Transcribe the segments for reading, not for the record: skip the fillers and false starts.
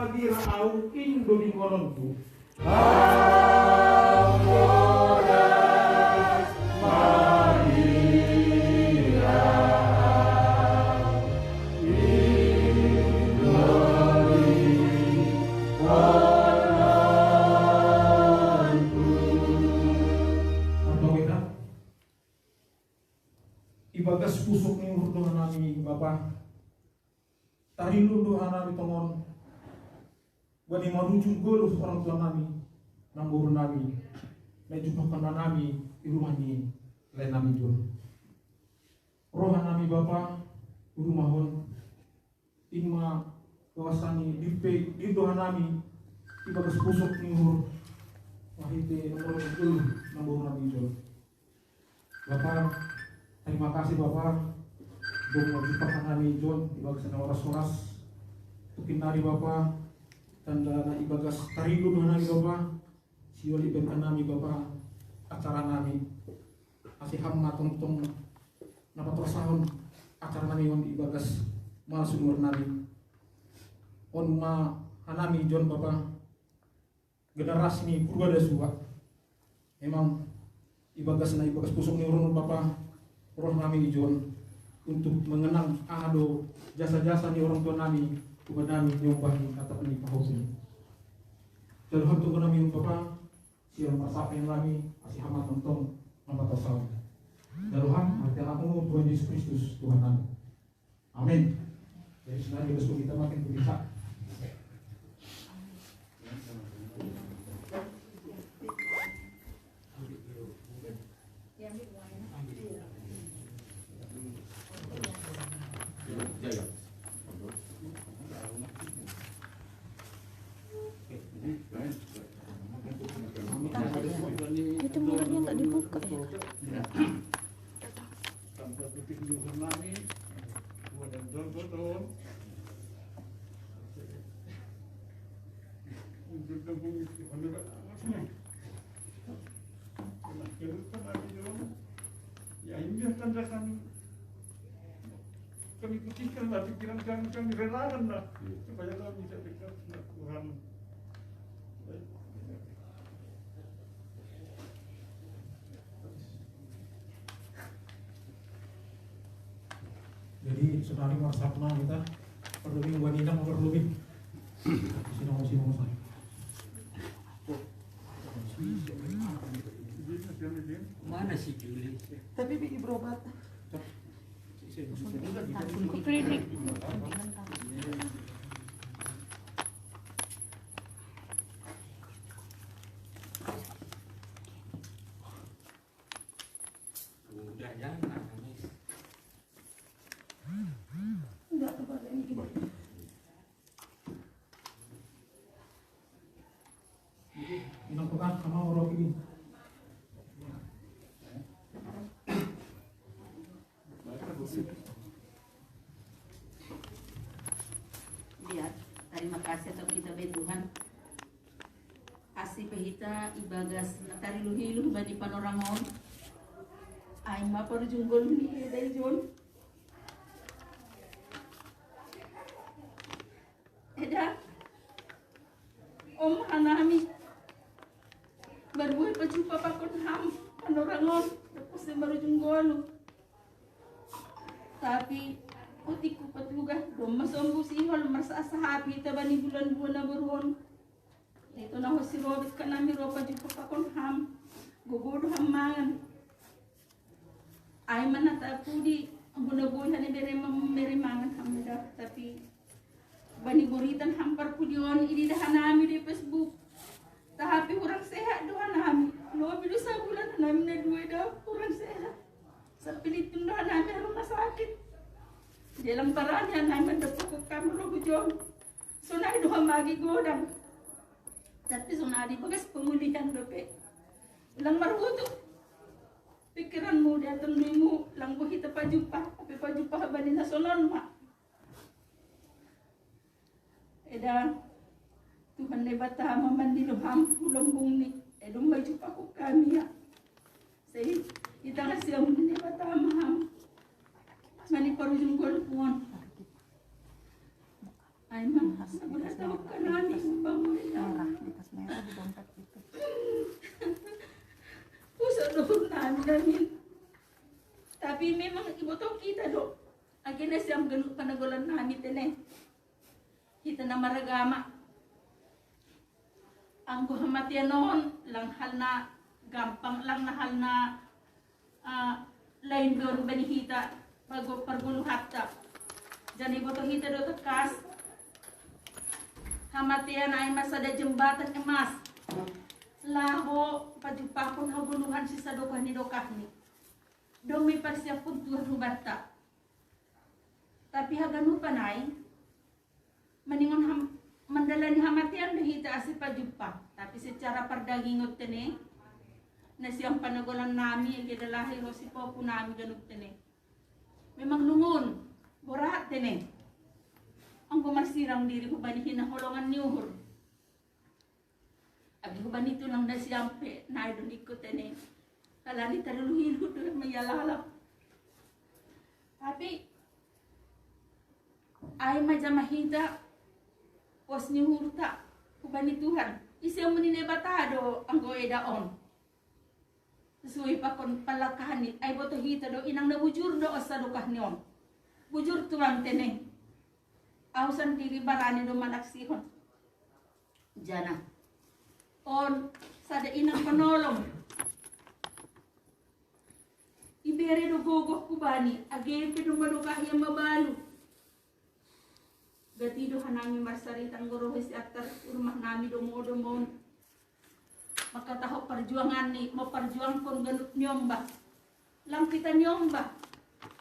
hadir au indo di kolonku. Ibagas pusok ni urdo nami Bapa. Tarilu doa nami tongon. Wani marujung golu orang tua nami, nambur nami, najupakan nami di rumah ni lain nami jul. Rohan nami Bapa, rumahon, ingma kawasani di doa nami, ibagas pusok ni ur, wahite nomor jul nambur nami jul. Bapa, terima kasih Bapa. Dong najupakan nami jul, ibagas na oras-oras, tukin nari Bapa. Tanda na ibagas tarilu doa nami Bapa, siwali benkan nami Bapa, acara nami, asih hamma tong napatrasahon acara nami on ibagas masumur nami, on ma hanami jon Bapa, generasi ni purba dasua, memang ibagas pusok ni urun Bapa, roh nami jon untuk mengenang ado jasa-jasa ni orang tua nami. Tuhan nami nyumbah ni kata ni pahosi. Dalam Tuhan nami Bapa, siang masak yang nami asih amat nonton nama tasawuf. Dalam hati aku Tuhan Yesus Kristus Tuhan nami. Amin. Jadi sebenarnya kita makin bisa. Itu mulutnya nggak dibuka ya? Ya ini tandakan kami putihkanlah pikiran kami relakanlah supaya kami bisa dekat dengan Tuhan. Jadi sekali marsapna kita perlebih wanita mau perlebih sinong saya. Mana sih Juli? Tapi bikin berobat. Ke klinik. Udah ya, Enggak kepada ini gimana? Inang pekan sama orang ini. Lihat, terima kasih atau kita be Tuhan. Asih pehita ibagas natari luhilu bani panorangon. Ay mapor junggol ni dari John. Eda, Om Hanami, baru pacupa pakon ham panorangon, tapos baru junggol. Tapi utiku patugas dom masombu sihol masa sahabi tabani bulan-bulan na beruon. Ito na ho si Robert kanami ropa jupa pakon ham, gugudo hamangan. Ay man natapu di bunaboy hani bere mangan hamida tapi bani buritan hampar pudion ini dah nami di Facebook. Tapi orang sehat doa nami. Lo bilu sabulan nami na dua dah orang sehat. Sampai ditunda nami rumah sakit. Dalam perannya nami dapat kamu lo bujon. Sunai doa magi godang. Tapi sunai bagas pemulihan dope. Lang marutu. Pikiranmu dan temuimu lang buhi tapajupah. Tapi pajupah bani nasonon mak. Eda Tuhan lebata mamandi luham lambung ni edom baju paku kami ya. Saya kita kasih yang lebata maham. Mani parujung gol puan. Ay mah, wala tawag ka namin bangun na. Di tas merah di dompet itu. Puso doon namin. Tapi memang ibu tahu kita do. Akhirnya siyang ganun panagulan namin din eh. Kita na maragama. Ang kuhamatian noon, lang hal na gampang lang na hal na lain doon banihita paguluhat ta. Diyan ibu tahu kita do tekas. Hamatian ay masada jembatan emas. Laho pajupakon haguluhan si sadokah ni dokah ni. Domi parsiap pun tuhan rubata. Tapi hagan panay maningon mandalani hamatian dahita asih pajupa. Tapi secara perdagingot tene na siyang panagolan nami agedalahi ro si popo nami ganug tene. Memang lungon, borat tene. Ang kumarsirang diri ko banihin na holongan niuhur. Abi ko banito nang nasiyampe na idon ikot tene. Kalani taruluhin ko doon mayalalap. Tapi ay majamahita pos ni hurta kubani Tuhan. Isya mo ninebatado ang goedaon. Sesuai pakon palakahan ni ay boto hita do inang nabujur do osadukah nion. Bujur tuang tene. Ausan diri barani do manaksihon. Jana. On sada inang penolong. Ibere do gogoh kubani, agempe do madukah yang mabalu. Gati do hanami marsari tanggoro si aktar rumah nami do mon. Maka tahu perjuangan ni, mau perjuang pun ganut nyomba. Lang kita nyomba.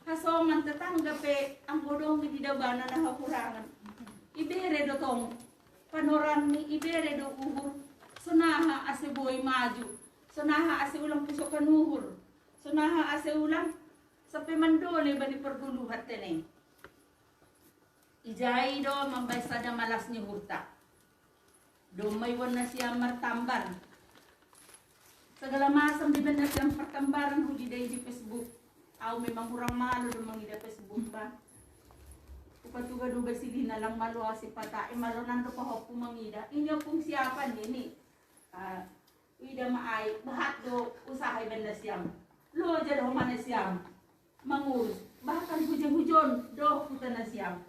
Hasoman tetangga pe ang bodong di dabana na hakurangan. Ibere do tong panorang ni ibere do uhur. Sonaha ase boy maju. Sonaha ase ulang pusok kanuhur. Sonaha ase ulang sampai mandole bani perguluhat tene. Ijai do mambay sada malas ni hurta. Do maywan na siya martambar. Segala masam di benda siyang pertambaran hudi day di Facebook. Aw memang kurang malu do mangida Facebook ba. Upatuga duga sili na lang malu si pata. Malo nando pa hopo mangida. Inyo pong siyapan ini. Ida maay bahat do usahay benda siyam. Lo jad humana siyam. Mangurus. Bahkan hujan-hujan do puta na siyam.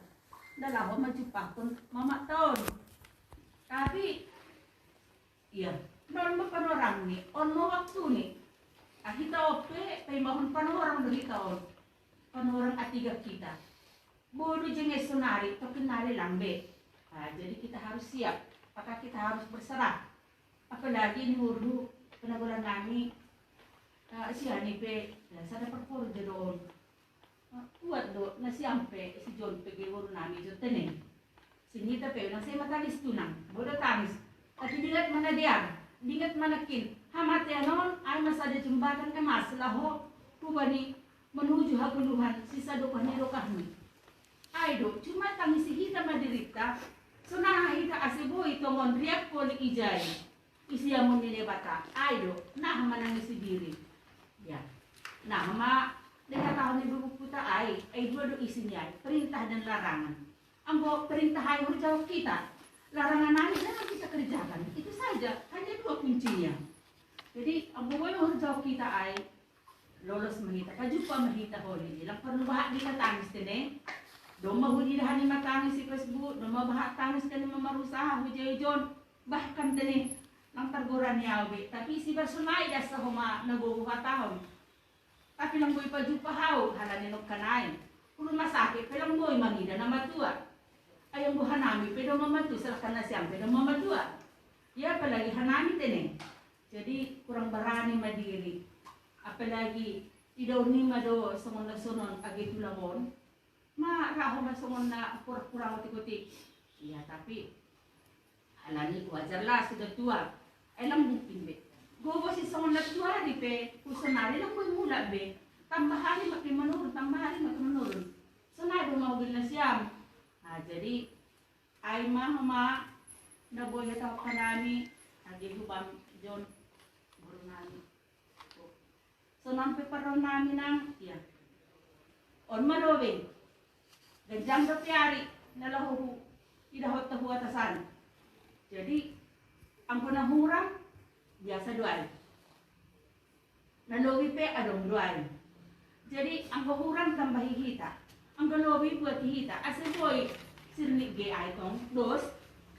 Dalawa majupah pun mama tahun. Tapi iya, non mo panorang ni, on mo waktu ni. Kita ope, pay mahon panorang dari tahun. Panorang atiga kita. Bodo jenges sunari, tapi nari lambe. Jadi kita harus siap. Apakah kita harus berserah? Apalagi ni hurdu penagulan kami siya ni pe, sada perpur jedon. Kuat do na siyampe si John pegewor nami jo tene. Sinita pe nang saya matalis tunang. Bodo tamis. Tapi dingat mana dia? Dingat manakin. Hamate anon ay masada jembatan emas laho kubani menuju haguluhan sisa dokah ni dokah ni. Ay do cuma tangis hita madirita. Sunah hita asiboy tongon riak poli ijay. Isiya mo nilebata. Ay do nah manangis diri. Ya. Nah ma dekatahon ni buku puta ay dua do isinya perintah dan larangan. Ambo perintah ay jawab kita, larangan ay jangan kita kerjakan. Itu saja, hanya dua kuncinya. Jadi ambo harus jawab kita ay lolos mahita, kajupa mahita holi. Lang perlu bahak kita tangis tene. Doma huli dah ni matangis si Facebook, doma bahak tangis tene mamarusaha hujayon bahkan tene lang targoran yawe. Tapi si bersunai dah sahoma nabubuha tahun. Tapi lang boy pa jupa haw, halani nok kanay. Kung masakit, pelang boy mangida na matua. Ayang buhan namin, pero mamatu, salakan na siyang, pero mamatua. Ya, apalagi hanami tene. Jadi, kurang barani madiri. Apalagi, idaw ni mado, sungon na sunon, agit ulamon. Raho man sungon na kurang utik-utik. Ya, tapi, halani, wajar lah, sudah tua. Ay lang buktin be. Gogo si sungon na tua, di pe, kusanari lang boy mula be. Tambahani makimanurun, tambahani makimanurun. So, na doon maubil na siyam. Jadi ay mahama na boy taw kanami agi hubam John guru nami. So nampe paron nami nang ya. On malowing. Gajang do piari na lahu Ida hot tahu atasan. Jadi angko na hurang biasa doai. Na lobi pe adong doai. Jadi angko hurang tambah hita. Angko lobi buat hita. Asal boy sirni ge ay tong dos.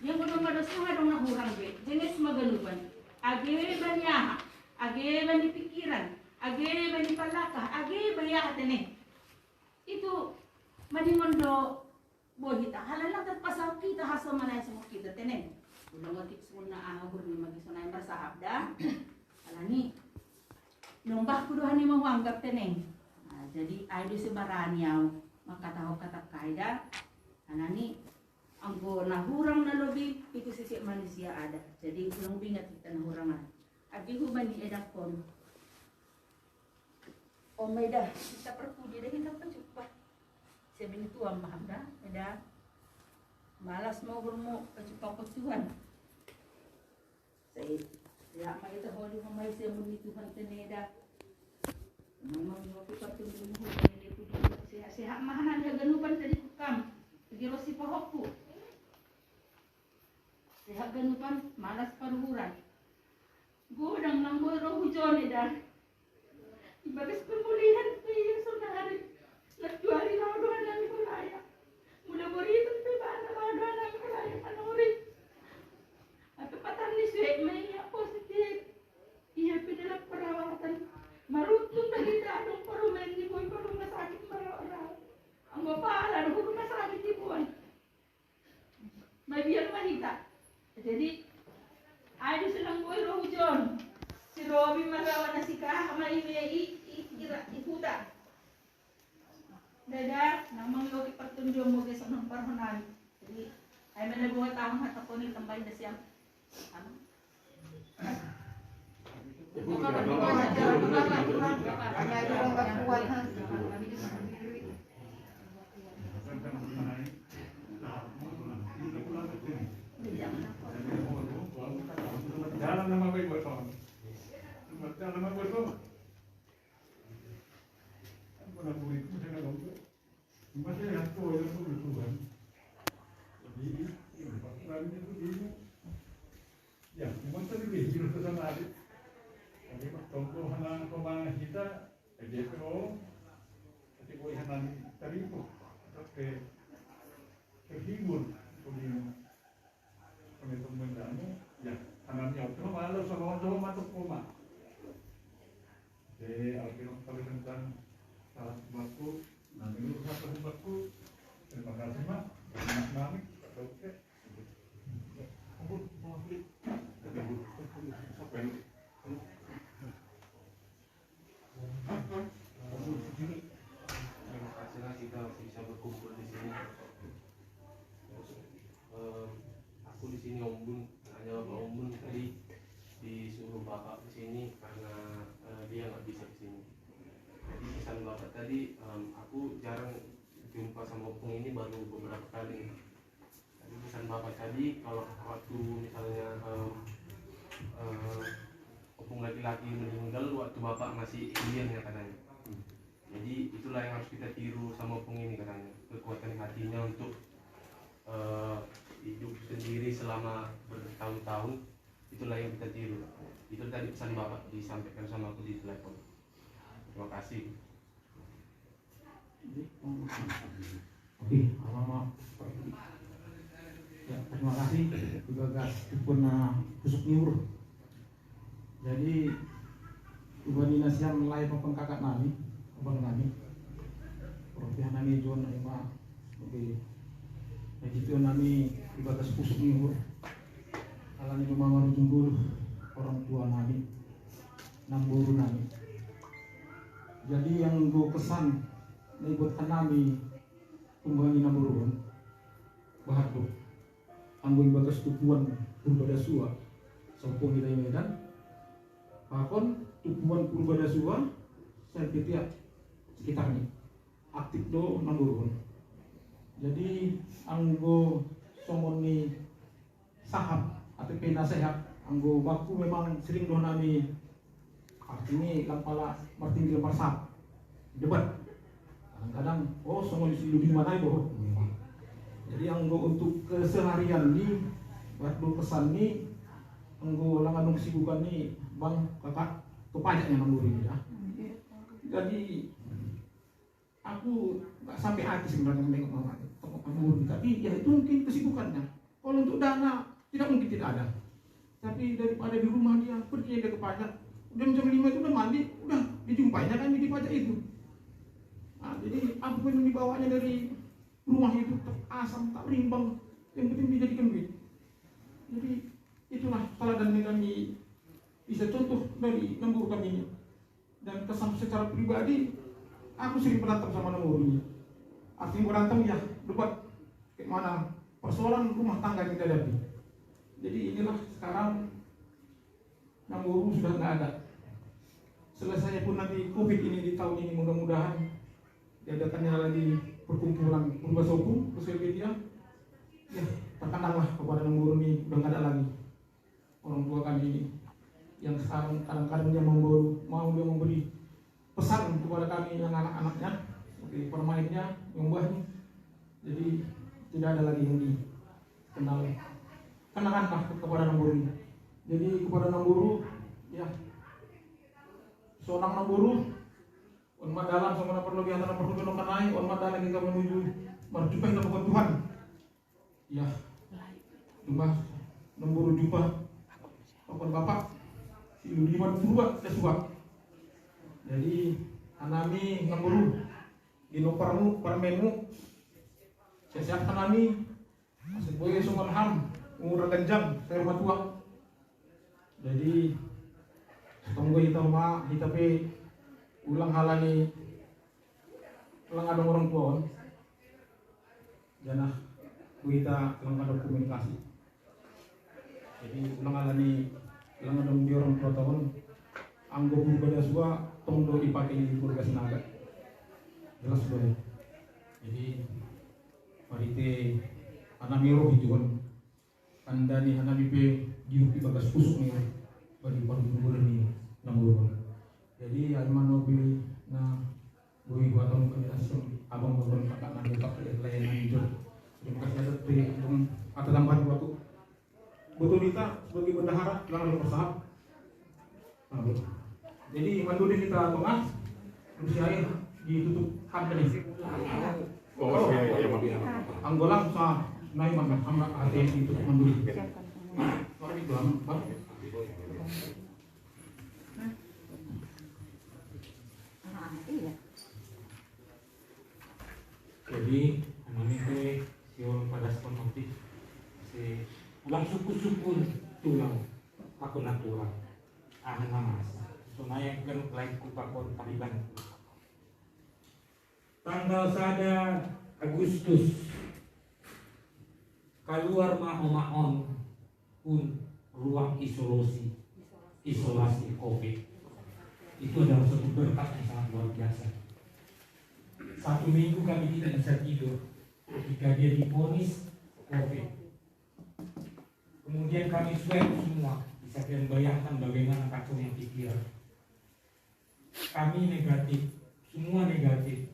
Yang kodong dos na adong na hurang be. Jenis magaluban. Age banyaha. Age bani pikiran. Age bani palaka. Age bayahat ini. Itu manimondo bohita. Halalang terpasal kita hasil mana semua kita tenen. Udah ngotik semua ahur ni magi sonai bersahab dah. Alani nombah kuduhan ni mau anggap tenen. Nah, jadi ada sebaran yang maka tahu kata kaidah. Alani anggo nahurang na lobi itu sisi manusia ada. Jadi belum bingat kita nahurangan. Abi hubani edakon. Oh dah kita perpuji dah kita pencuba. Saya bini tuan maham dah, dah. Malas mau bermu kecupa Tuhan. Saya mai itu holi mai saya bini Tuhan teneda. Memang waktu satu minggu ini itu sehat mahanan ya ganupan tadi kam. Pergi rosi pohokku. Sehat ganupan malas paruhuran. Godang nanggoy roh hujan dah. Ibagas pemulihan iya saudari. Nagjuari laudoan namin kulaya. Mula boriton pe ba na laudoan namin kulaya panuri. At patan ni Suek may positif. Iya pinalak perawatan. Marutong nagita anong parumen ni Boy parang masakit maraw-araw. Ang mapala na kung masakit ni Boy. May biyan manita. Jadi ada silang Boy Rohujon. Si Robby magawa na si Kaha maimiyay ikuta. Dada, namang logi pertunjuk mo guys ng parhonan. Jadi, ay malabuhat akong hatako ni tambay na siya. Ano? Jalan nama baik buat kawan. Jalan nama buat kawan. Pernah buri itu saya nggak tahu. Masih yang tua yang itu Tuhan. Jadi Pak itu ini. Ya, memang tadi hidup bersama adik. Tapi Pak Tongko hanang pemang kita, EJPO, tapi boleh hanang tadi itu, tapi terhibur, kemudian teman-teman kamu, ya hanangnya itu malu sama orang masuk koma. Jadi akhirnya kalau tentang salah sebabku, nanti itu satu sebabku, terima kasih mak, banyak banget, oke. Terima kasihlah kita bisa berkumpul di sini. Aku di sini Om Bun, hanya Om Bun tadi disuruh bapak di sini karena dia nggak bisa di sini. Jadi pesan bapak tadi, aku jarang jumpa sama Opung ini baru beberapa kali. Jadi pesan bapak tadi kalau waktu misalnya Opung laki-laki meninggal waktu bapak masih alien ya katanya. Jadi itulah yang harus kita tiru sama Opung ini katanya, kekuatan hatinya untuk hidup sendiri selama bertahun-tahun, itulah yang kita tiru. Itu tadi pesan bapak disampaikan sama aku di telepon. Terima kasih. Oke, alamak. Ya, terima kasih juga gas puna kusuk nyur. Jadi ubani nasiam mulai kakak nami, abang nami. Propiah nami John Ema. Oke. Begitu nami ibagas kusuk nyur. Alani rumah junggul orang tua nami. Namburu nami. Jadi yang gue kesan nih buat nami kembali namurun bahatu anggun bagas tupuan Purbadasua sopong hilai Medan bahkan tupuan Purbadasua saya ketiak sekitarnya aktif do namurun. Jadi anggo somon ni sahab atau penasehat anggo baku memang sering do nami artinya lampala martingil marsap debat kadang-kadang oh semua di mana itu Jadi anggo untuk keseharian nih, buat kesan nih, anggo langan kesibukan nih, bang kakak kepajaknya nambur ini ya. Jadi aku nggak sampai hati sebenarnya menengok mama nambur, tapi ya itu mungkin kesibukannya. Kalau untuk dana tidak mungkin tidak ada. Tapi daripada di rumah dia pergi dia ke pajak, jam 5 itu udah mandi, udah dijumpainya kan di pajak itu. Nah, jadi apapun yang dibawanya dari rumah itu asam tak berimbang, yang penting dijadikan duit. Jadi itulah teladan yang kami bisa contoh dari lembur kami ini. Dan kesan secara pribadi, aku sering berantem sama lembur ini. Artinya berantem ya, debat bagaimana persoalan rumah tangga yang kita hadapi. Jadi inilah sekarang lembur sudah nggak ada. Selesai pun nanti COVID ini di tahun ini mudah-mudahan diadakannya lagi perkumpulan berbahasa hukum Puskepedia. Ya, terkenanglah kepada lembur ini udah nggak ada lagi orang tua kami ini yang sekarang kadang-kadang dia mau dia memberi pesan kepada kami yang anak-anaknya seperti permainnya, nyumbahnya. Jadi tidak ada lagi yang dikenal. Kenanganlah kepada lembur ini. Jadi kepada lembur ya seorang lembur umat dalam sama perlu di antara perlu kita naik umat dalam kita menuju berjumpa dengan Tuhan. Ya, cuma lembur jumpa Bapak Bapak si Ludiman Purba Sesuak. Jadi anami lembur dino parmenu sehat anami sebagai sumber ham umur ganjam saya rumah tua. Jadi tunggu kita mah kita pe ulang halani ulang ada orang tua janah kita ulang ada komunikasi. Jadi ulang halani ulang ada di orang tua tahun anggo berbeda semua tunggu dipakai di purga senaga jelas boleh. Jadi marite anamiro hijuan anda nih anami pe diupi bagas pusuk nih bagi panggung ini namun. Jadi alman mobil na bui buatan penjelasan abang buatan kakak nanti pakai layanan hijau. Terima kasih atas atas tambahan waktu. Betul kita sebagai bendahara langsung bersahab. Nah, jadi mandiri kita tengah usia air ditutup kan ini. Oh iya. Anggolang sah naik mana sama hati itu mandiri. Orang itu apa? Jadi kami teh siun pada sepenuhnya si ulang suku tulang aku natural mas sunaya kan lain kupakon taliban tanggal sada Agustus keluar mahon pun ruang isolasi COVID itu adalah suatu berkat yang sangat luar biasa. 1 minggu kami tidak bisa tidur ketika dia divonis COVID. Kemudian kami swab semua, bisa kalian bayangkan bagaimana kacaunya pikiran. Kami negatif, semua negatif.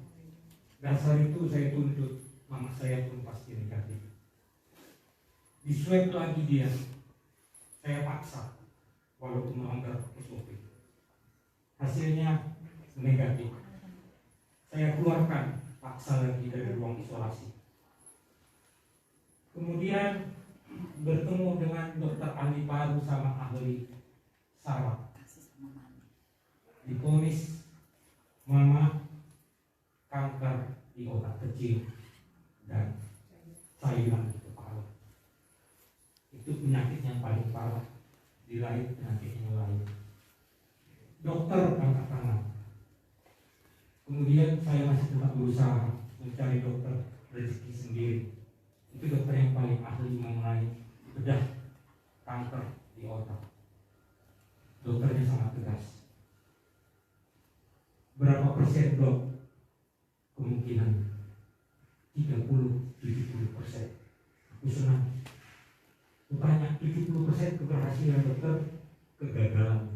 Dasar itu saya tuntut, mama saya pun pasti negatif. Di swab lagi dia, saya paksa, walaupun melanggar SOP. Hasilnya negatif. Saya keluarkan, paksa lagi dari ruang isolasi. Kemudian bertemu dengan dokter ahli paru sama ahli saraf. Divonis mama kanker di otak kecil dan cairan di kepala. Itu penyakit yang paling parah, di lain penyakit yang lain. Dokter angkat tangan. Kemudian saya masih tetap berusaha mencari dokter rezeki sendiri. Itu dokter yang paling ahli mengenai bedah kanker di otak. Dokternya sangat tegas. Berapa persen dok? Kemungkinan 30-70%. Aku senang. Aku tanya 70% keberhasilan dokter, kegagalan.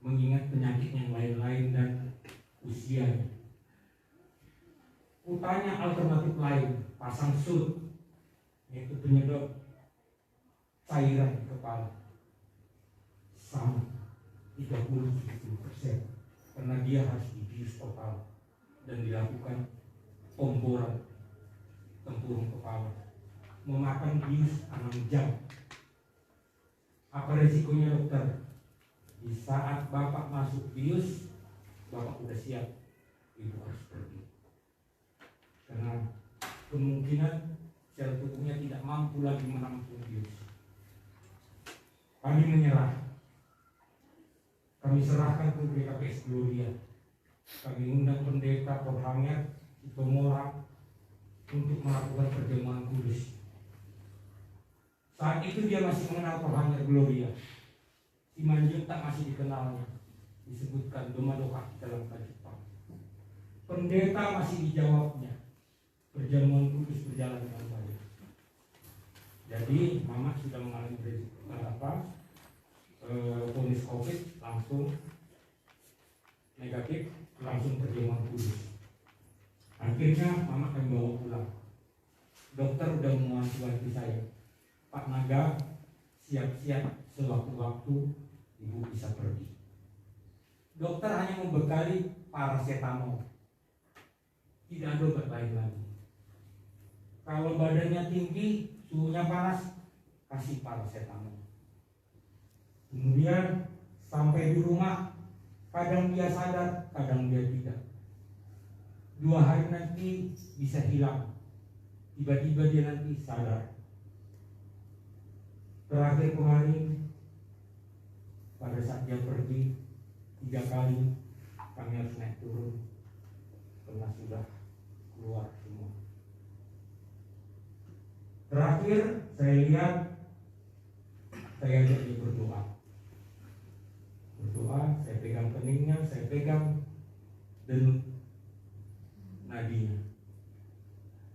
Mengingat penyakit yang lain-lain dan usianya. Utanya alternatif lain, pasang surut, yaitu penyedot cairan di kepala sama 30-70%, karena dia harus dibius total dan dilakukan pemboran tempurung kepala, memakan bius 6 jam. Apa resikonya dokter? Di saat Bapak masuk bius, Bapak udah siap, Ibu harus pergi, karena kemungkinan sel tubuhnya tidak mampu lagi menampung bius. Kami menyerah, kami serahkan ke GKPS Gloria. Kami undang pendeta Porhanger di Tomorang untuk melakukan perjamuan kudus. Saat itu dia masih mengenal Porhanger Gloria. Simanjuntak masih dikenalnya, disebutkan Domadoka dalam Jepang. Pendeta masih dijawabnya. Perjamuan kudus berjalan dengan baik. Jadi Mama sudah mengalami vonis COVID, langsung negatif, langsung perjamuan kudus. Akhirnya Mama kami bawa pulang. Dokter udah mewanti-wanti saya, Pak Naga, siap-siap sewaktu-waktu Ibu bisa pergi. Dokter hanya membekali paracetamol, tidak ada obat lain lagi. Kalau badannya tinggi, suhunya panas, kasih paracetamol. Kemudian sampai di rumah, kadang dia sadar, kadang dia tidak. 2 hari nanti bisa hilang, tiba-tiba dia nanti sadar. Terakhir kemarin, pada saat dia pergi 3 kali, kami harus naik turun karena sudah keluar semua. Terakhir saya lihat, saya ajak dia berdoa. Saya pegang keningnya, saya pegang denyut nadinya.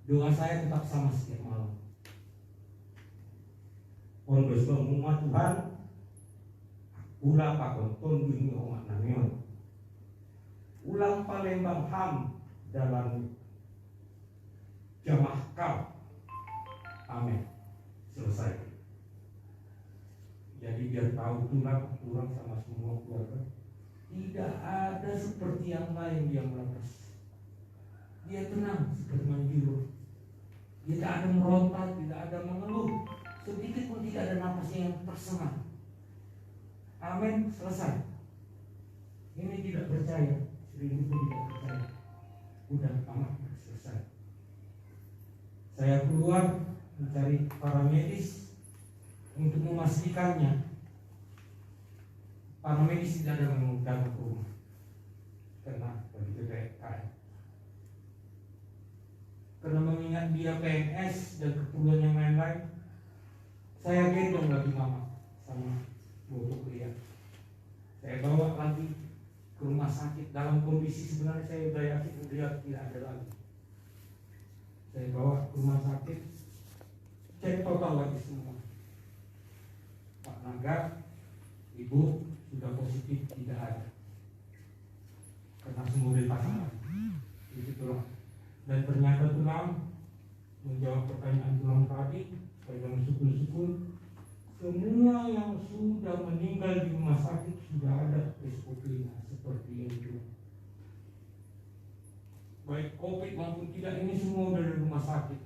Doa saya tetap sama setiap malam. Ondos pengumuman Tuhan, ulang pakon bumi omak namion, ulang Palembang ham dalam jamaah kau. Amin. Selesai. Jadi biar tahu tulang sama semua keluarga, tidak ada seperti yang lain yang melepas. Dia tenang seperti manjuru. Dia tidak ada meronta, tidak ada mengeluh, sedikit pun tidak ada napasnya yang tersengat. Amin. Selesai. Ini tidak percaya, Sering pun tidak percaya. Udah aman, selesai. Saya keluar mencari para medis untuk memastikannya. Para medis tidak ada yang datang ke rumah karena begitu PKN. Karena mengingat dia PNS dan keperluan yang lain-lain, saya gendong lagi Mama sama Bobo Lia. Saya bawa lagi ke rumah sakit dalam kondisi sebenarnya saya sudah yakin dia tidak ada lagi. Saya bawa ke rumah sakit, cek total lagi semua. Pak Naga, Ibu sudah positif, tidak ada. Karena semua dipasang. Itulah. Dan ternyata tulang, menjawab pertanyaan tulang tadi, dalam sukul-sukul, semua yang sudah meninggal di rumah sakit sudah ada SOP-nya seperti itu. Baik COVID maupun tidak, ini semua dari rumah sakit.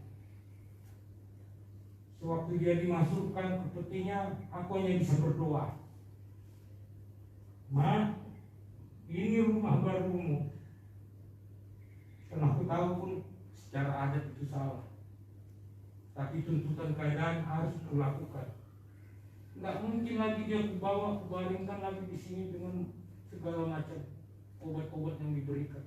Sewaktu dia dimasukkan ke petinya, aku hanya bisa berdoa, Ma, ini rumah barumu. Karena aku tahu pun secara adat itu salah, tapi tuntutan keadaan harus kulakukan. Tidak mungkin lagi dia kubaringkan lagi di sini dengan segala macam obat-obat yang diberikan.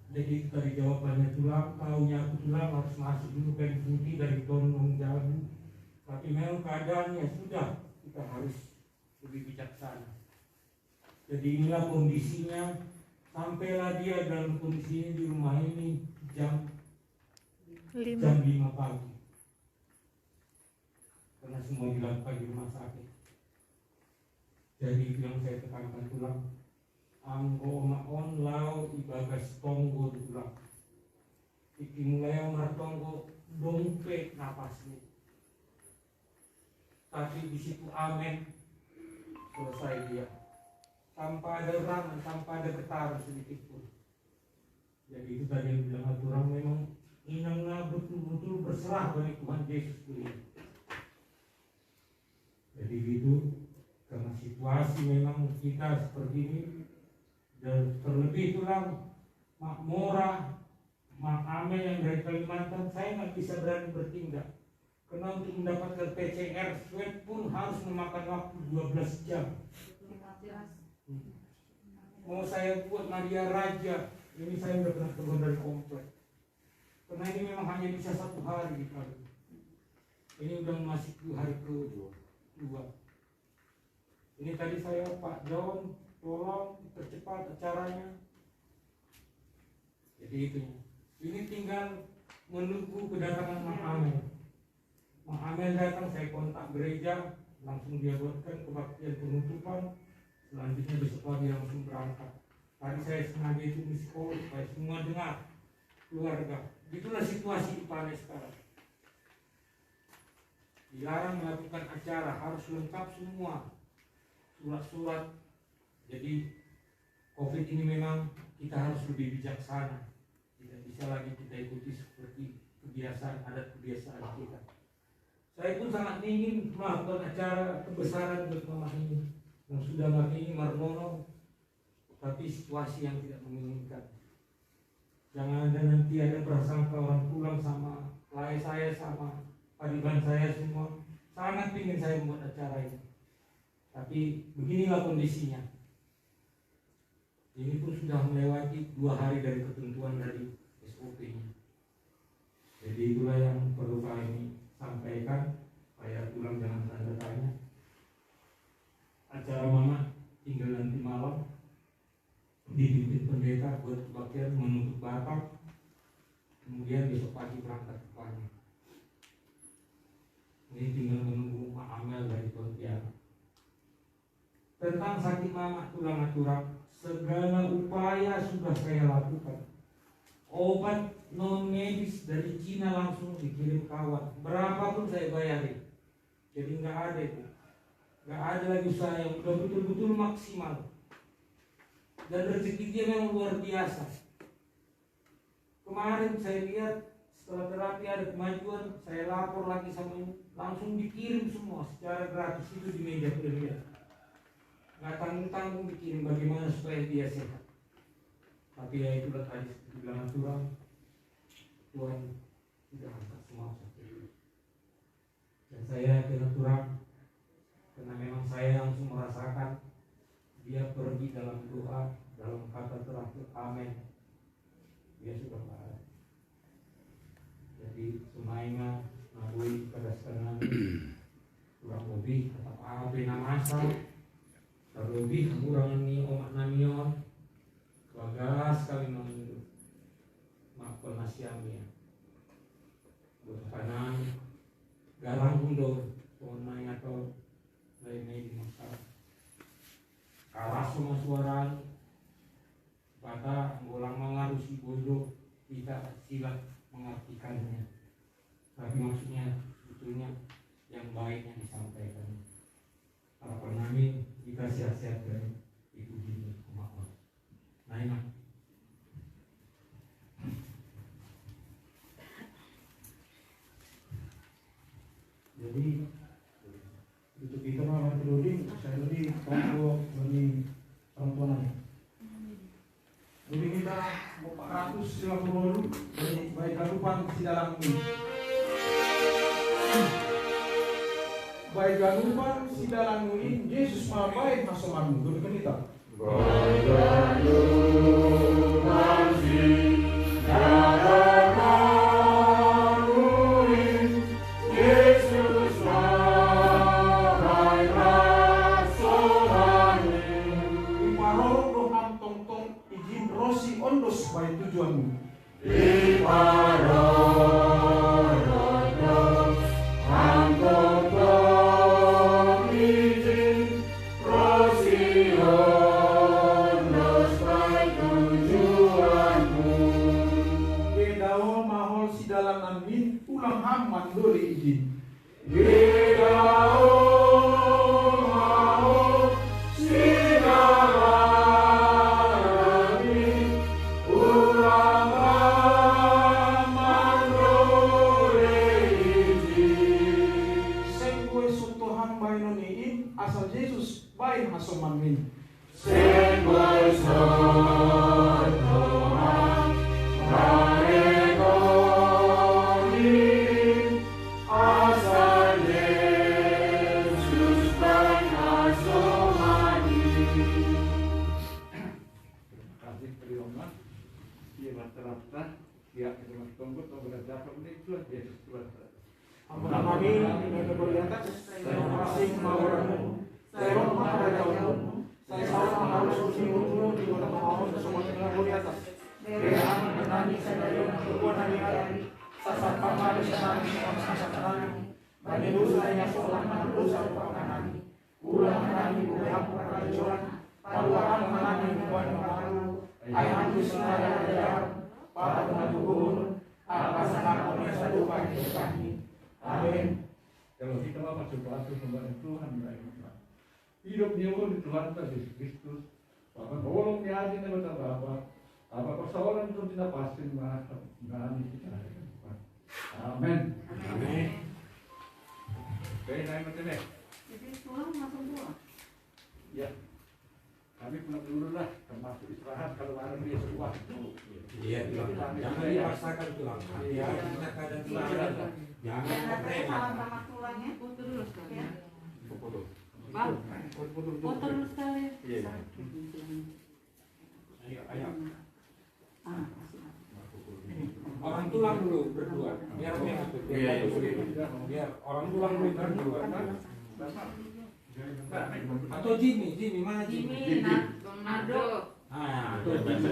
Jadi dari jawabannya tulang, taunya aku tulang harus masuk dulu kain putih dari tondong jabu. Tapi memang keadaannya sudah, kita harus lebih bijaksana. Jadi inilah kondisinya, sampailah dia dalam kondisi ini di rumah ini jam 5 pagi. Karena semua dilakukan di rumah sakit. Jadi itu yang saya tekankan tulang. Anggo maon lau ibagas tonggo tulang. Iki mulai martonggo dompet napasnya. Tapi di situ amen, selesai dia. Tanpa ada erangan, tanpa ada getaran sedikit pun. Jadi itu tadi yang bilang aturan memang inangnya betul-betul berserah bagi Tuhan Yesus ini. Jadi gitu, karena situasi memang kita seperti ini, dan terlebih itulah Mak Mora, Mak Amel yang dari Kalimantan, saya nggak bisa berani bertindak. Karena untuk mendapatkan PCR swab pun harus memakan waktu 12 jam. Mau saya buat Maria Raja, ini saya udah pernah turun dari komplek. Karena ini memang hanya bisa 1 hari kali. Ini udah masih hari kedua. Ini tadi saya Pak John, tolong percepat acaranya. Jadi itu. Ini tinggal menunggu kedatangan Mak Amel. Mak Amel datang, saya kontak gereja, langsung dia buatkan kebaktian penutupan. Selanjutnya besok pagi langsung berangkat. Tadi saya sengaja itu di sekolah supaya semua dengar, keluarga. Itulah situasi di Pane sekarang. Dilarang melakukan acara, harus lengkap semua surat-surat. Jadi COVID ini memang kita harus lebih bijaksana. Tidak bisa lagi kita ikuti seperti kebiasaan, adat kebiasaan kita. Saya pun sangat ingin melakukan acara kebesaran buat mama ini yang sudah makin marmono, tapi situasi yang tidak menginginkan. Jangan ada nanti ada prasangka orang pulang sama klien saya, sama padiban saya semua. Sangat ingin saya membuat acara ini, tapi beginilah kondisinya. Ini pun sudah melewati 2 hari dari ketentuan dari SOP-nya. Jadi itulah yang perlu kami sampaikan, supaya pulang jangan tanda tanya. Acara mama tinggal nanti malam dipimpin pendeta buat bagian menutup batak, kemudian besok pagi berangkat ke Pane. Ini tinggal menunggu Mak Amel dari Pontianak. Tentang sakit mama tulang aturak, segala upaya sudah saya lakukan. Obat non medis dari Cina langsung dikirim kawan, berapapun saya bayarin. Jadi nggak ada itu, nggak ada lagi usaha yang udah betul-betul maksimal. Dan rezeki dia memang luar biasa. Kemarin saya lihat setelah terapi ada kemajuan, saya lapor lagi sama ini, langsung dikirim semua secara gratis itu di meja kuliah. Nggak tanggung-tanggung dikirim bagaimana supaya dia sehat. Tapi ya itulah tadi bilang aturan, Tuhan tidak angkat semua sakit. Dan saya kena turang karena memang saya langsung merasakan dia pergi dalam doa, dalam kata terakhir amin. Dia sudah tak ada. Jadi semuanya ngabui pada setengah kurang lebih tetap apa namasa terlebih kurangan ni omak namion bagas kami menunggu maafkan nasiamnya buat kanan garang undur tonai atau lainnya di masalah karas sama suara kata bolang mengarusi bodoh tidak silat mengartikannya, tapi maksudnya sebetulnya yang baik yang disampaikan. Harapan kami kita sehat-sehat dari itu diri maaf. Nah ini jadi untuk kita mah Rudi saya lebih kalau bagi orang tua nanya. Jadi kita 450 dari baik galupan si dalam ini. Baik galupan si dalam ini Yesus maha baik masuk mamu. Demikian kita. Baik galupan si dalam supaya tujuanmu di parodo angkot izin prosion supaya tujuanmu dalanan min ulang ham mandoli izin. Asal Yesus baik masoman min. Senggol Tuhan baik asal Yesus baik masoman min. Terima kasih Priyoma. Dia rata-rata dia itu tunggu berdapat ini Tuhan Yesus Tuhan. Ampun kami yang berlihat terima kasih kemauanmu. Saya hormat pada Tuhanmu. Saya salah harus usimu di kota Mahaon semua dengan mulia atas. Dia akan menani saya dengan perbuatan hari. Sasar paman senang sasar senang. Bani dosa yang seolah dosa lupakan. Ulang menani bukan perjuangan. Paluan menani bukan malu. Ayah Kristus ada para penabur. Apa sangat pemirsa lupa kami. Amin. Kalau kita masuk ke kepada Tuhan hidupnya pun di Tuhan Yesus Kristus. Bahkan tolongnya aja nih betul apa persoalan itu tidak pasti mengalami kita. Amin. Amin. Oke, naik macam ni. Jadi pulang langsung pulang. Ya. Kami pulang dulu lah, termasuk istirahat kalau barang dia waktu. Iya, jangan dipaksakan tulang. Ya, kita kadang tulang. Jangan Sama tulangnya putus dulu sekali. Bang, putus dulu sekali. Iya. Ayo. Orang tulang dulu berdua. Biar orang tulang dulu berdua. Atau Jimmy mana Jimmy? Nado. Atau Jimmy.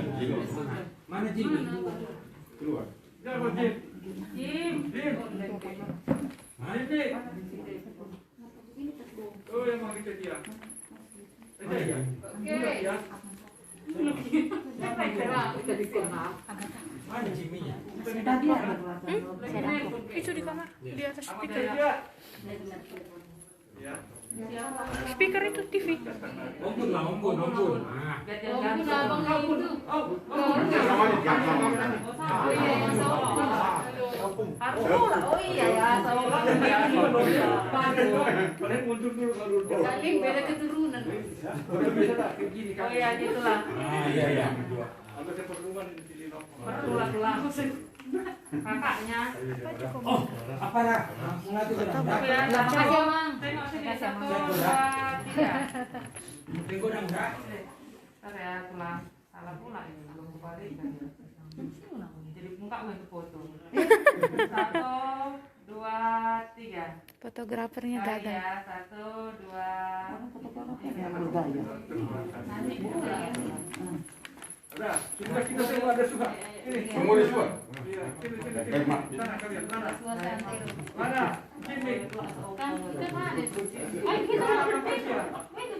Mana Jimmy? Keluar. Jangan Jim. Mana Jim. Oh, yang mau kita dia. Ya. Mana Jimmy-nya? Itu di kamar, di atas speaker. Ya. Speaker itu TV. Ompun. Nah. Oh iya ya, Kalian mundur dulu kalau Kali beda keturunan. Oh iya gitulah. Iya. Apa saya perluan di sini no? Berulang-ulang. Kakaknya. Oh, apa dah? Langsung aja dah. Makasih Mang. Tengok sini 1, 2, 3. Tengok dah enggak? Ntar ya pulang. Salah pula ini belum kebalik kan. Jadi muka gue ke foto. 1, 2, 3. Fotografernya Sekali gagal. ya. 1, 2, 3. Nanti pulang. Ada, sudah kita semua ada suka. Ini. Semua ada suka? Iya, sini. Sana kalian, mana? Mana? Sini. Kan kita mana?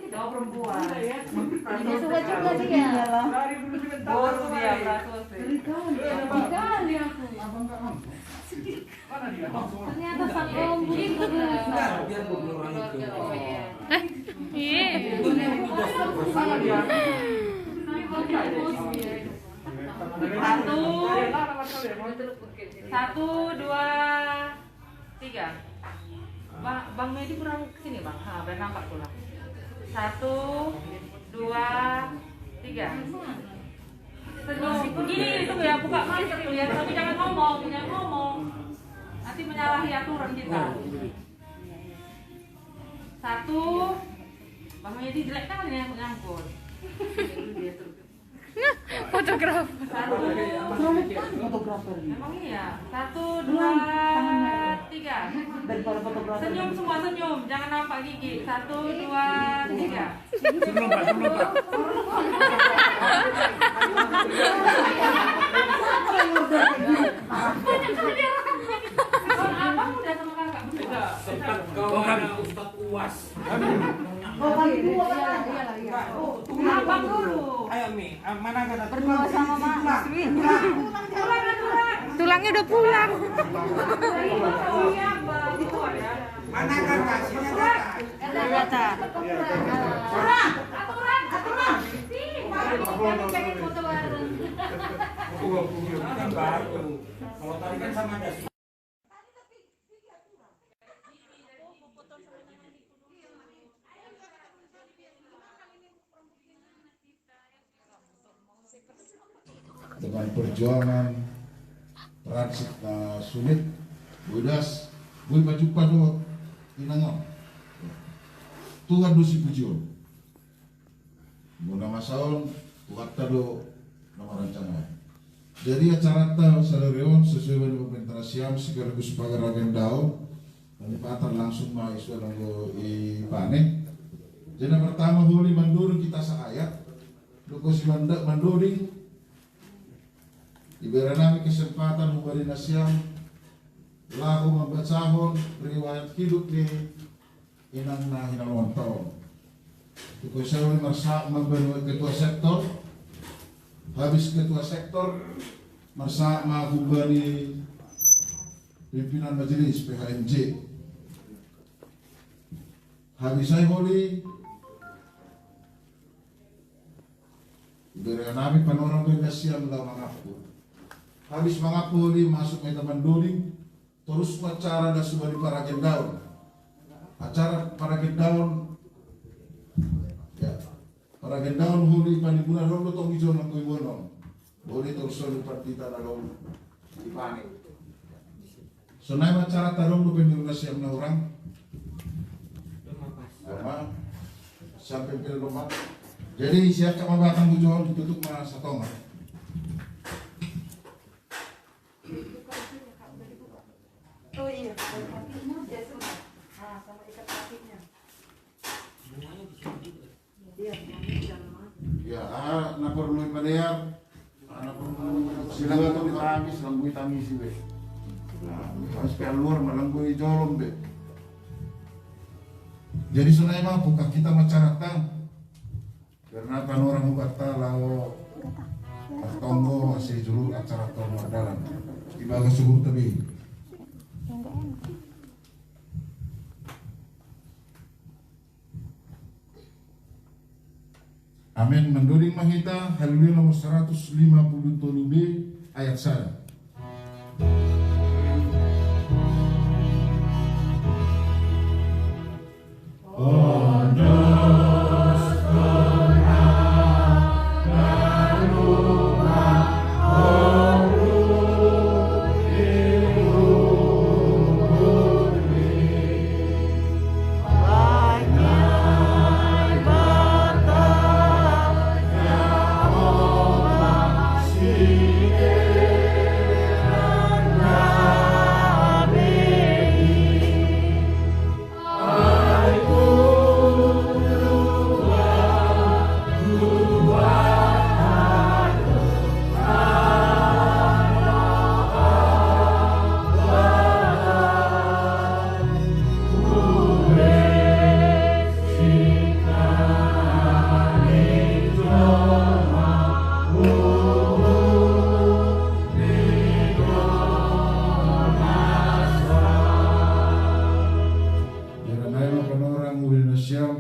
Kita perempuan. Ini suka juga dia. Lari dulu sebentar. Bos dia Dikali aku. Mana dia? Ternyata sang om begitu. Biar bergeloran itu. Oh iya. Iya. Mana dia? Satu, dua, tiga. Bang Medi kurang kesini bang. Biar nampak pula. 1, 2, 3. Senyum. Begini itu ya, buka masker tuh ya. Tapi jangan ngomong. Nanti menyalahi aturan kita. 1. Bang Medi jelek kan yang nyangkut. Fotografer. Emang iya. 1, 2, 3. Senyum semua senyum, jangan nampak gigi. 1, 2, 3. Sebelum Pak. Abang udah sama kakak berdua. Sempat kau ada Ustaz Uwas. Abang dulu. Ayo Mi, mana kata Berdua sama Mak. Tulang Orangnya udah pulang. Mana kakak? Sini kakak. Kan baru. Kalau tadi kan sama ada. Dengan perjuangan transit sulit, budas, gue baju padu inangon. Tuhan dosi pujion. Guna masaon, tuhan tado nama rancangan. Jadi acara ta salareon sesuai dengan pemerintah Siam sekaligus pagar ragen daun. Penipatan langsung mahasiswa nanggo ipane. Jadi pertama huli mandurung kita saayat. Lukos manduring. Diberi kami kesempatan memberi nasiam lagu membacahon riwayat hidup di inang wantau. Tukul saya memberi ketua sektor. Habis ketua sektor mersa memberi pimpinan majelis PHMJ. Habis saya holi diberi kami panorama nasiam lagu mengaku. Habis mengapuri masuk ke teman doling, terus acara dan sudah di Paragen Daun. Acara Paragen Daun, ya Paragen Daun huli panimbulan rondo tong hijau nangkui bono. Boleh terus di partita dalam di panik. Sonai acara tarong do penjurnas yang orang. Lama sampai pilih rumah. Jadi siap sama batang bujon ditutup mana satonga. Oh iya, kakinya dia sudah. Ah, sama ikat kakinya. Iya, Ya, na perlu ipadear. Silang atau ditangis, langgui tangis be. Pas keluar malanggui jolom be. Jadi sunai mah buka kita macarata. Karena kan orang berkata lawo tonggo masih juru acara tonggo dalam. Tiba ke suhu tebi. Amin. Menduring mahita Haleluya nomor 157B ayat 1.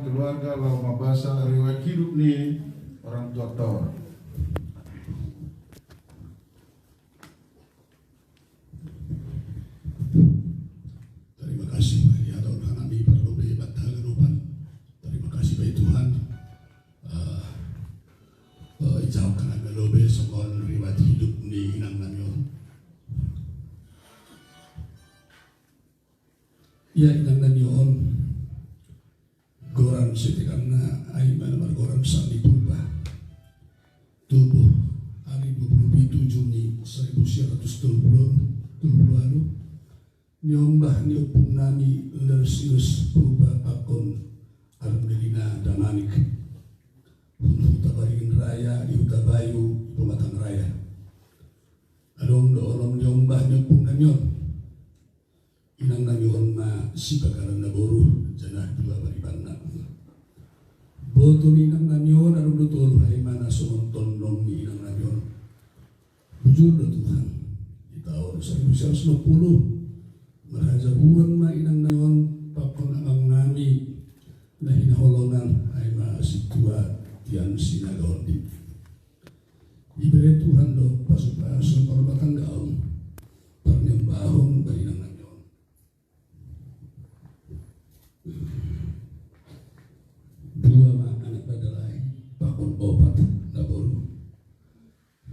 Keluarga lalu membahas riwayat hidup nih orang tua. Terima kasih bagi Tuhan kami perlu berbatal rupan. Terima kasih bagi Tuhan. Ijaukan agak lobe sokon riwayat hidup nih inang nanyo. Ya inang nanyo goran setikana aiman margoran sani purba tubuh hari 27 Juni 1970 lalu nyombah nyopung nami lersius purba pakon alhamdulillah damanik untuk tabarin raya iuta bayu pematang raya adong do olom nyombah nyopung nanyon inang nanyon ma si bakaran na boru janah dua baribanda boto inang nanyon arum dutol hay mana sumonton nom ni inang nanyon bujur do Tuhan di tahun 1970 Maraja buwan na inang nayon papangamang nami na hinaholongan ay maasitua tiyan sinagaon din. Ibere Tuhan do paso-paso parbatang gaon parnyambahon balinang nayon. Dua anak badalay pakon opat na boro.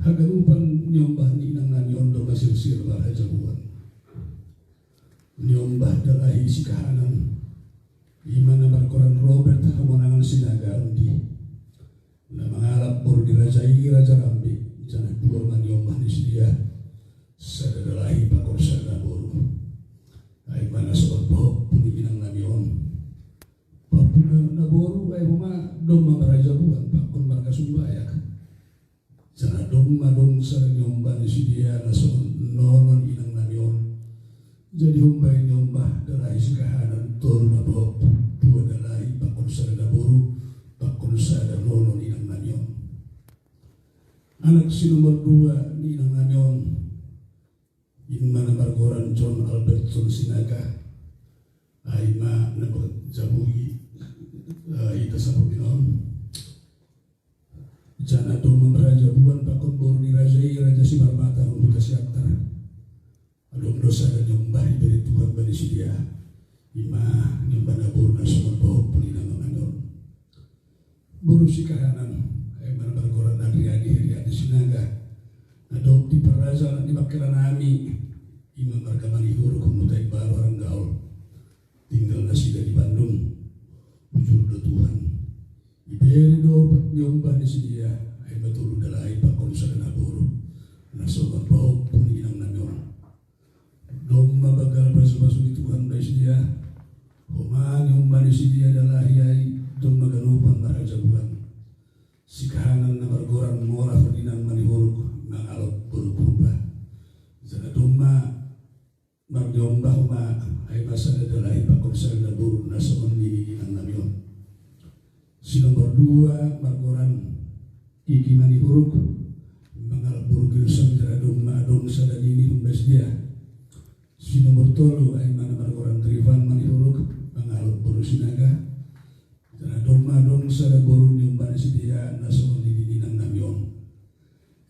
Haganupan nyombah ni inang nayon do masir-sir Maraja buwan. Nyombah dalahi si kahanan Imana Markoran Robert hamonangan sinaga undi na mangalap bor dirajai Raja Rambi jana dua man nyombah ni sidia sada dalahi pakor sada boru ay mana sobat pohok puni inang namion papuna na boru ay mama doma Maraja buwan pakon marga sumbayak jana doma dong sada nyombah ni sidia na sobat nonon inang namion. Jadi humbay nyombah dalai sikahanan tol mabok dua dalai pakon sada boru pakon sada nonon inang namyon. Anak si nomor 2 ni inang namyon in mana Margoran John Albertson Sinaga ay ma nabot jabugi ita sabog inon. Jana dong Maraja buwan pakon boru ni Raja si Marmata untuk siaktar. Adong dosa dan nyombah iberi Tuhan bani sidia ima nyombah nabur nasional bahwa peninang menganon buru si kahanan ay mana Margoran Adriani Sinaga adong di Paraza di Makilan nami ima marga manihur kumutai baru orang gaul tinggal nasida di Bandung ujur do Tuhan iberi do nyombah di sidia ay betul dalai pakon sa naburu nasional bahwa peninang nanon doma bagal basu-basu di Tuhan baik dia Oman yung manis dia adalah yai doma ganupan Maraja buwan si kahanan na Margoran mora Ferdinand manihuruk mangalot berubah sana doma margiombah uma ay masada adalah ipakonsal na buru nasa mandini ng namyon si nomor 2 Margoran Kiki manihuruk mangalot burugirsan jara doma adong sada dini humbes dia si nomor 3 ay mana Margoran Trivan manihuruk mangalot boru sinaga jana doma dong sada boru nyumbang si dia naso di ng namyon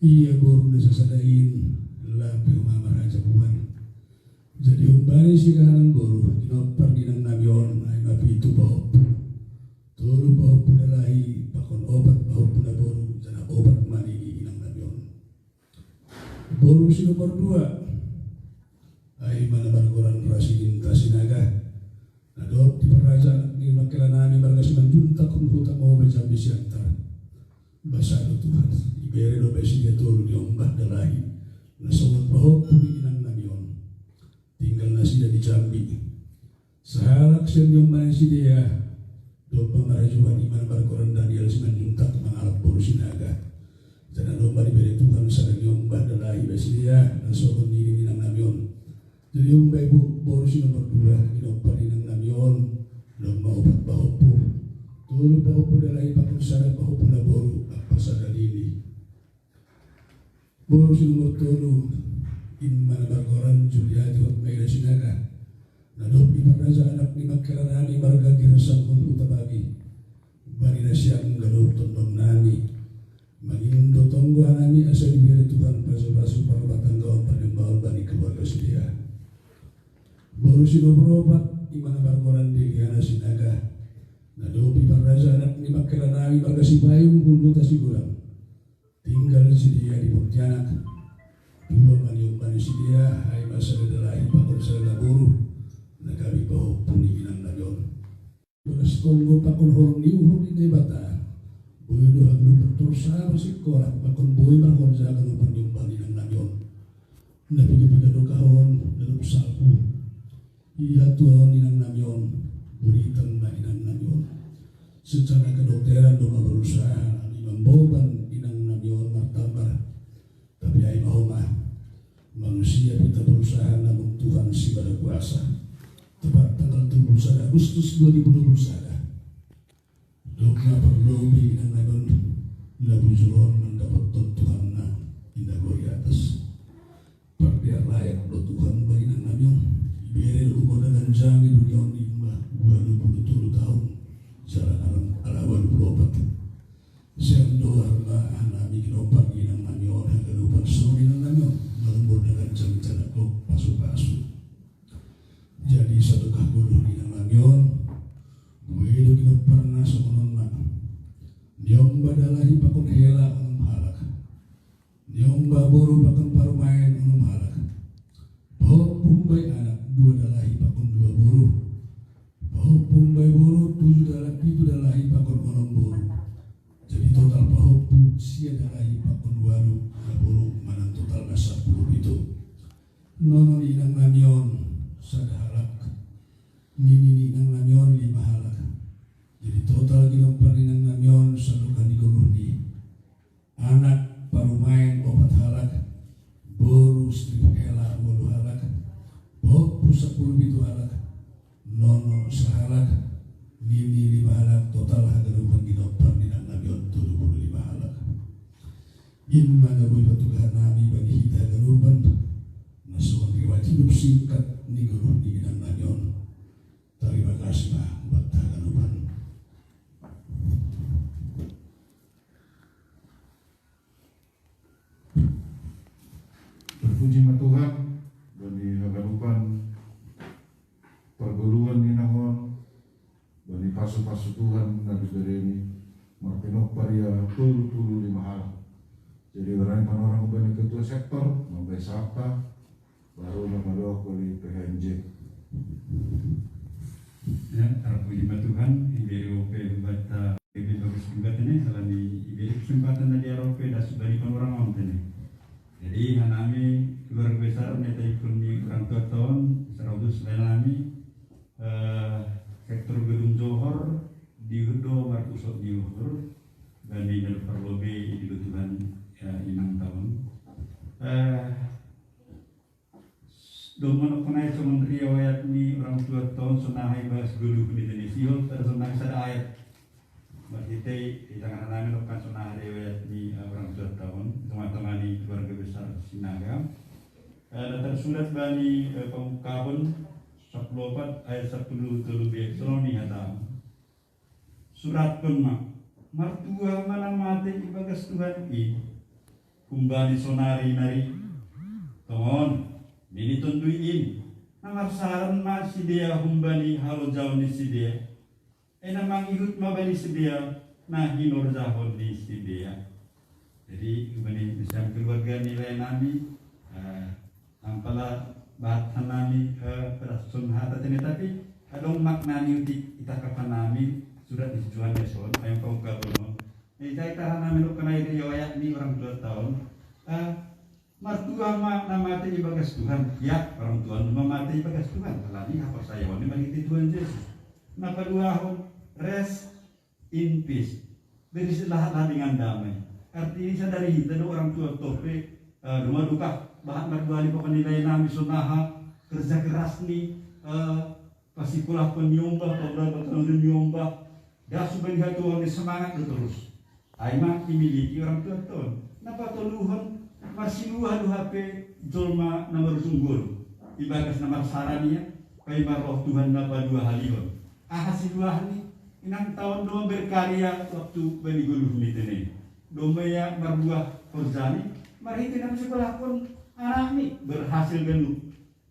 iya boru na sasadain labi uma Maraja buwan jadi umbani si kahanan boru inopar di ng namyon ay mapitu bahop tulu bahop dalahi pakon obat bahop na boru jana obat manini ng namyon boru si nomor 2 ay mana Margoran Rasidin Tasinaga nadop di Paraza di Makilan nami marga simanjunta kun huta mau bejambi siantar basado Tuhan ibere do besi dia tolu diombah dalahi nasongot bahok puni inang namyon tinggal nasida di Jambi sahalak sen nyombah si dia do pamarajuan iman Margoran Daniel simanjunta mangalap boru sinaga jana domba diberi Tuhan sarang nyombah dalahi besi dia nasongot diri inang namyon. Jadi umbay boru si nomor 2 inopar inang namyon dan maupat bahopu tulu bahopu dalai pakun sada bahopu na boru apa sada lini boru si nomor 3 in mana Margoran Juliati Hotmaida Sinaga nadop di Paraza anak ni Makilan nami marga girasan untuk utabagi bani nasyang galop tondong nami magindo tonggo nami asa diberi Tuhan pasu-pasu para batanggawan panembawal bani keluarga sedia. Boru si nomor 4 di mana Margoran Degiana Sinaga nadopi Paraza anak ni Makilan nami marga si Bayung Bulu Tasigulang tinggal si dia di Pontianak dua manium bani si dia ay masada dalahi pakon sada boru nagabi bahop puni inang nayon belas tonggo pakon horong ni uhur di debata boy do aglo bertorsa masih korak pakon boy markon jaga no panium bani inang nayon napiga-piga do kahon dalam salpu iya tuan inang namyon buritan na inang namyon secara kedokteran doma berusaha memboban inang namyon martabar tapi ay mahoma manusia kita berusaha namun Tuhan si pada kuasa tepat tanggal 21 Agustus 2021 dogma perlobi inang namyon labu juron mendapat Tuhan na indah gori atas Perdia layak lo Tuhan bagi nang namyong ibere lo umur dan jangi dunia onimba 20 tahun jalan alam 24 sendo arna nami kinopang inang namyon hanggang lupa suri nang namyon melembur dengan jalan kok pasu-pasu. Jadi satu kahbuluh inang namyon buedo kinopang na sumonon na Nyong badalahi pakon hela unum halak Nyong baburu pakon parumain unum halak Bahwa pumbay anak 2 dalahi pakon 2 buru Bahwa pumbay buru 7 dalahi pakon unum buru. Jadi total bahwa sia dalahi pakon 2 buru manang total na 10 itu Nonon inang namyon sada halak Nini inang namyon 5 halak. Jadi total ginompar inang namyon salukan diguluhni anak parumain 4 halak boru strip hela 8 halak bopu 10 halak nono sahalak nini 5 halak total hagarupan ginompar inang namyon 75 halak inma naboy patugahan nami bagi hita hagarupan nasuhan riwayat hidup singkat ni guluhni inang namyon. Terima kasih buat hagarupan. Berpuji Tuhan bani hagarupan perguluan ni nahon bani pasu-pasu Tuhan nabi bereni marpinok paria tulu 5 hal. Jadi orang bani ketua sektor mampai sapa baru namadok bali PHNJ. Ya, terpuji Tuhan IBROP bata lebih bagus juga ini selama IBROP kesempatan dari ROP dan dari orang onten. Jadi hanami keluarga besar neta ikut ni orang tua tahun 100 nami sektor Gedung Johor di Hudo Markusot di Uhur dan di Perlobe di Tuhan inang tahun. Domen penai sementri ayat ni orang tua tahun sunahai bahas guru di Indonesia tersunah sada ayat. Berarti di tangan nami lakukan sunah ayat ni orang tua tahun teman-teman ni keluarga besar Sinaga. Tersurat bani pemukabun 14 ayat 10 lebih seloni hata. Surat pun martua mana mati ibagas Tuhan i kumbani sonari nari tahun. Bini tunduin, namar saran ma si dia humbani halo jauh ni si dia. Namang ikut ma bani si dia, nah hinor jauh ni si dia. Jadi bani bisa keluarga nilai nami, ampala bahatan nami perasun hata ini tapi adong makna ni kita kapan nami sudah ditujuan beson, ayam kau kabur. Jadi kita nami lu kena ini ayat ni orang 2 tahun. Mertua mati ibagas Tuhan, ya orang tua mati ibagas Tuhan. Kalau ini apa saya wani bagi Tuhan Yesus. Napa 2 tahun rest in peace, beristirahatlah dengan damai. Artinya dari kita orang tua tope rumah duka bahan berdua di penilaian nami sunaha kerja keras ni pasti pula penyumbah betul nyumbah. Dah sebagai Tuhan semangat terus. Aima dimiliki orang tua Tuhan. Napa toluhan masih luah HP jolma nomor sunggul ibagas nomor sarania kaya roh Tuhan napa 2 halion hasil 2 hari inang tahun 2 berkarya waktu bani guluh mitene domaya marbuah korzani mariti nam sekolah pun anak ni berhasil genu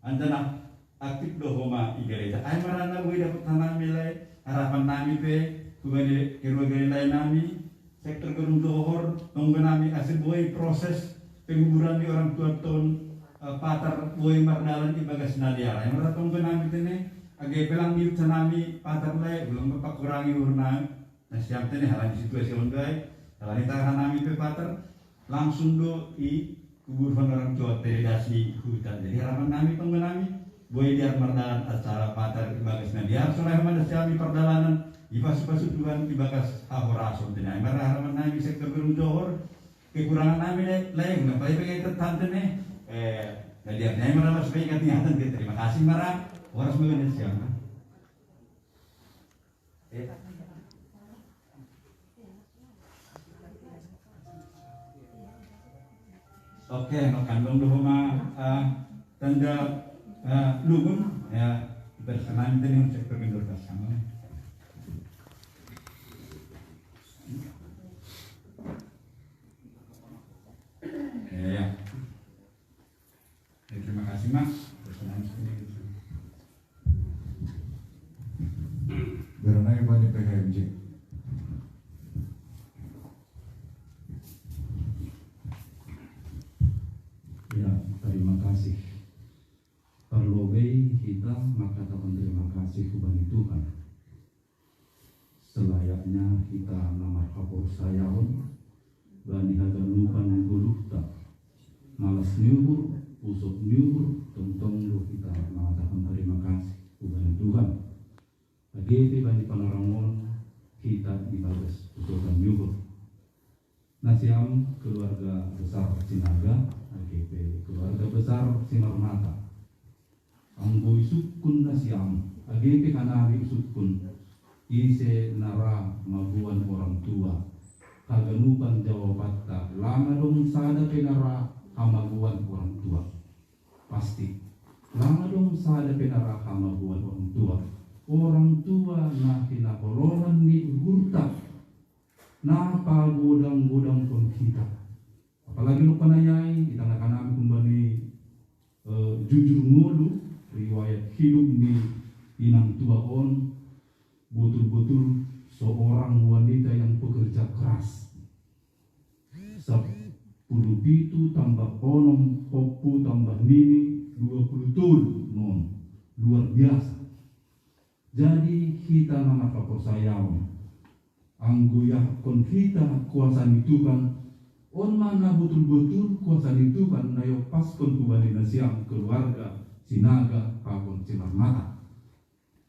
antara aktif dohoma igereja ay marana gue dapat tanah milai harapan nami pe kubade keluarga lain nami sektor Gedung Johor tunggu nami hasil boy proses penguburan di orang tua tahun patar boy mardalan ibagas nadiara yang ratong benami tene agak pelang di nami patar le belum bapak kurangi urna nah siang tene halan di situasi ondai halan di tangan nami pe patar langsung do i kuburan orang tua delegasi hutan jadi harapan nami tong benami boy diar mardalan acara patar ibagas nadiara soalnya mana siami perdalanan ipas-pasu Tuhan ibagas hahorason tene harapan nami sektor Gedung Johor kekurangan nami lain ngapain pengen tertante nih ngelihatnya marah mas pengen ingatan kita terima kasih marah harus mengenai siapa Oke, kandung dohoma tanda lugun ya berkenan dengan sektor kendor sama. Ya. Terima kasih Mas. Berkenan sekali. Berenai banyak PKMJ. Ya, terima kasih. Perlobe kita maka terima kasih kepada Tuhan. Selayaknya kita nama kapur sayaon bani hagan lupan gulukta malas nyuhur usuk nyuhur tentang lu kita mengatakan terima kasih kepada Tuhan. AGP bani panoramon kita dibalas usukan nyuhur. Nasiam keluarga besar Sinaga, AGP keluarga besar Sinarmata. Anggo isukun nasiam, AGP kanari isukun. Ise nara maguan orang tua. Kaganupan jawabatta lama dong sada penara hamaguan orang tua. Pasti lama dong sada penara hamaguan orang tua. Orang tua na kinakoloran ni gurta na pagodang-godang pun kita. Apalagi lu panayai ditanakan kami kembali jujur ngolu riwayat hidup ni inang tua on betul-betul seorang wanita yang pekerja keras. 10 pitu tambah onom kopu tambah nini 20 tul non luar biasa. Jadi kita nama kapor sayang anggoyah kon kita kuasa Tuhan on mana betul-betul kuasa Tuhan nayo pas kon kubali nasiam keluarga Sinaga pakon sinar mata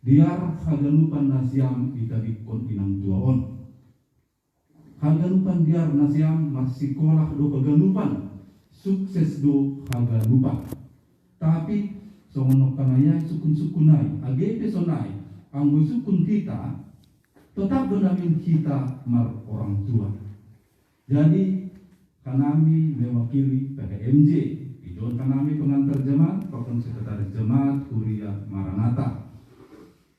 diar haganupan nasiam itabikon inang tuaon haganupan diar nasiam masih sekolah do haganupan sukses do haganupan tapi songonok kanaya sukun-sukunai AGP sonai anggo sukun kita tetap donamin kita mar orang tua. Jadi kanami mewakili PKMJ ijon kanami pengantar jemaat pakon sekretaris jemaat Kuria Maranatha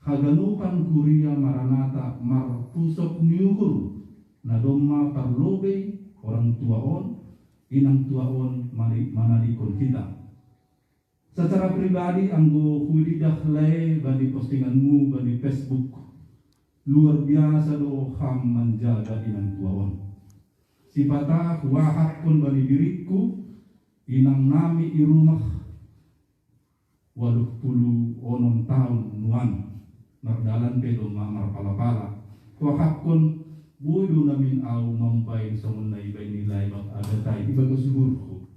haganupan Kuria Maranatha mar pusok nyuhur nadomma parlobe orang tuaon inang tuaon manadikon kita. Secara pribadi anggo hudidah le bani postinganmu bani Facebook luar biasa do ham menjaga inang tuaon. Sipata wahak pun bani diriku inang nami irumah 80 onom tahun nuan mardalan pedo mamar pala-pala wahak pun budu namin au mampai somunai bai nilai bak agatai di bagus suhurku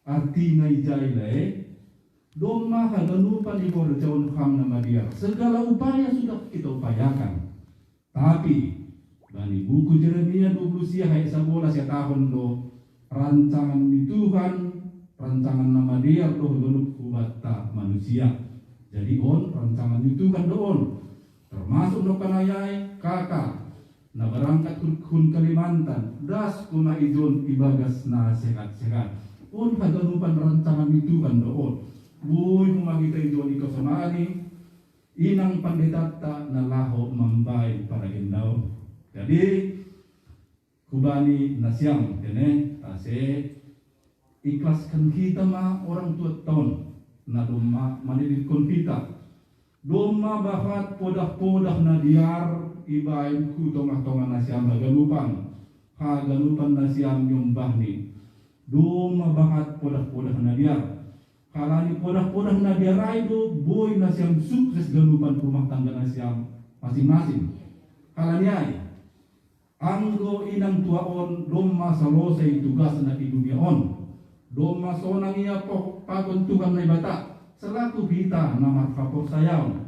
arti nai jaile doma haganupan ibor jauh ham nama dia segala upaya sudah kita upayakan tapi bani buku Jeremia 20 hai sabola sia tahun do rancangan di Tuhan rancangan nama dia do haganup kubata manusia jadi on rancangan di Tuhan do on termasuk do kanayai kakak na berangkat kun Kalimantan das kuna ijon ibagas na sehat-sehat on haganupan rancangan di Tuhan do on buy kumagita ito ni kasamani inang pandetata na laho mambay para gindaw. Jadi kubani nasyam kene ase ikhlaskan kita ma orang tua tahun na doma manidikon kita doma bahat podah-podah na diar ibain ku tongah-tongah nasyam haganupan nasyam nyumbahni doma bahat podah-podah na diar kalani podah-podah na diarai do boy nasiam sukses ganupan rumah tangga nasiam masing-masing. Kalani ay anggo inang tuaon doma salosay tugas na di dunia on. Doma sonang iya pakon Tuhan na ibata selaku kita na markapor sayaw.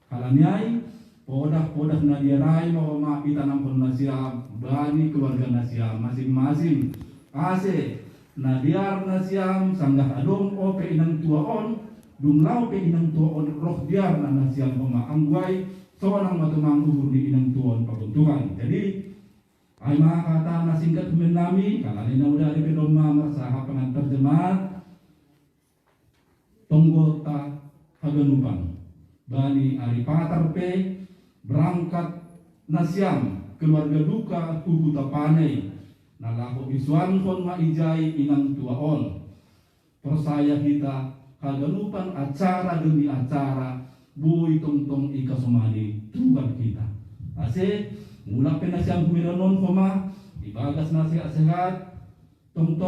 Kalani ay podah-podah na diarai mawama itanampon nasiam bani keluarga nasiam masing-masing. Ase na diar na siyam sanggah adong o pe inang tuaon dumlaw pe inang tuaon roh diar na siyam pemaanggway so nang matumang uhur di inang tuaon paguntungan. Jadi Aima kata nasingkat menami kalalina udah di Roma mersaha pengantar jemaat tonggota haganupan bani ari patar pe berangkat nasyam keluarga duka kubu tapane nalahu isuan kon maijai inang tuaon persaya kita haganupan acara demi acara bui tong ika somani Tuhan kita ase mula penasiam kumiranon koma ibagas nasihat sehat tong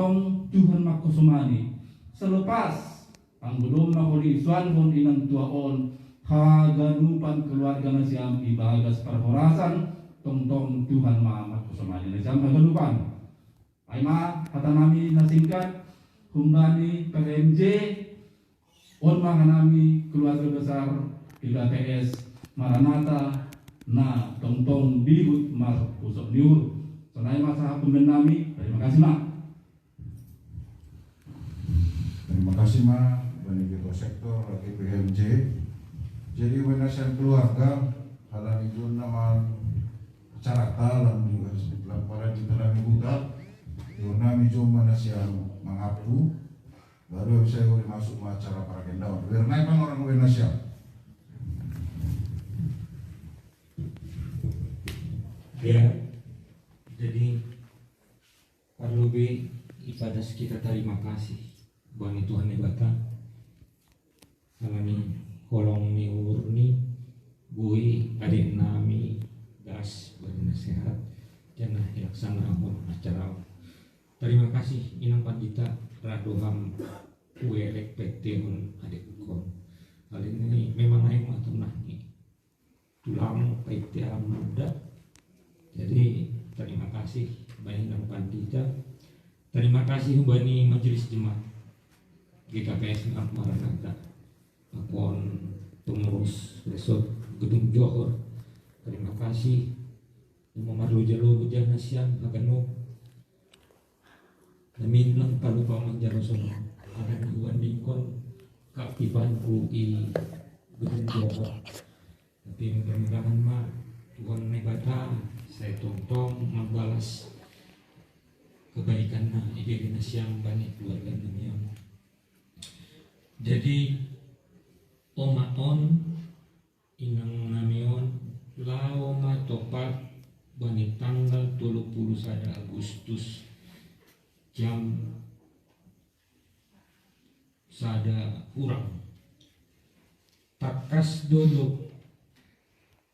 Tuhan makosomani selepas ang belum makuli isuan kon inang tuaon haganupan keluarga nasiam ibagas perhorasan tong Tuhan makosomani nasiam haganupan aima kata nami nasingkat kumbani PMJ on mahanami keluarga besar IGPS Maranatha na tong bihut mar pusok niur sonai masa pembenami. Terima kasih mak. Terima kasih mak bani ketua sektor lagi PMJ. Jadi wenasian keluarga halan itu nama acara talam juga laporan kita nami buta nami cuma nasian mengapu baru bisa masuk ke acara para gendau biar naik orang wenasian. Ya, jadi perlu ibadah kita terima kasih bani Tuhan nebata alami kolong ni urni bui adik nami das bani sehat jana laksana acara. Terima kasih inang pandita radoham kuelek PT adik kon. Kali ini memang naik atau naik tulang PT muda. Jadi terima kasih bani inang pandita. Terima kasih bani majelis jemaat GKPS Maranatha akon pengurus resort Gedung Johor. Terima kasih Muhammad Lojalo Bujana Siam Agano Namin lang palupa manjaro sono ada duan dingkon kaktipan UI Gedung Johor. Tapi mudah-mudahan mah Tuhan negata saya tong membalas kebaikan ide siang banyak keluarga dunia. Jadi omaton inang namion lao ma topat bani tanggal 31 Agustus jam sada kurang takas dodok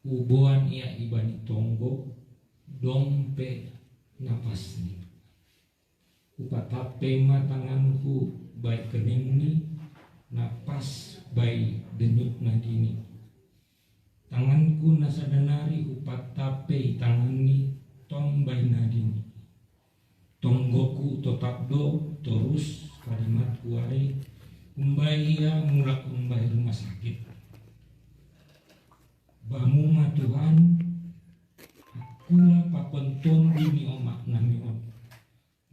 uboan ia ibani tonggo dompe napas ni upatape matanganku baik kening ni napas baik denyut nadini tanganku nasadanari upatape tangan ni tong baik nadini tonggoku tetap do terus kalimat kuare umbai ia mulak umbai rumah sakit bamu ma Tuhan kula pakonton dini omak nami on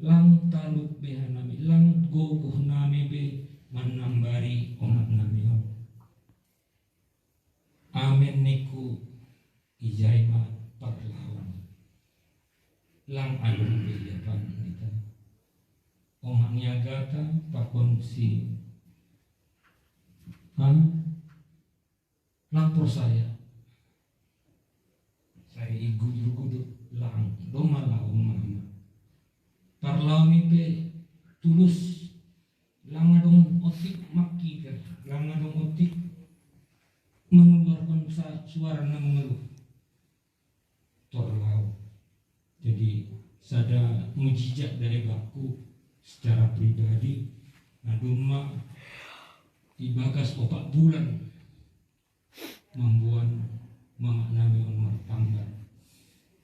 lang taluk beha nami lang gogoh nami be manambari omak nami on amen niku ijaima parlawan lang alun bejapan kita omak nyagata pakon si lapor saya igu-igu lang domalau mama parlau mipe tulus langadong otik maki kan langadong otik mengeluarkan suara na mengeluh torlau. Jadi sada mujizat dari baku secara pribadi naduma ibagas 4 bulan membuat mama nami umur tanggal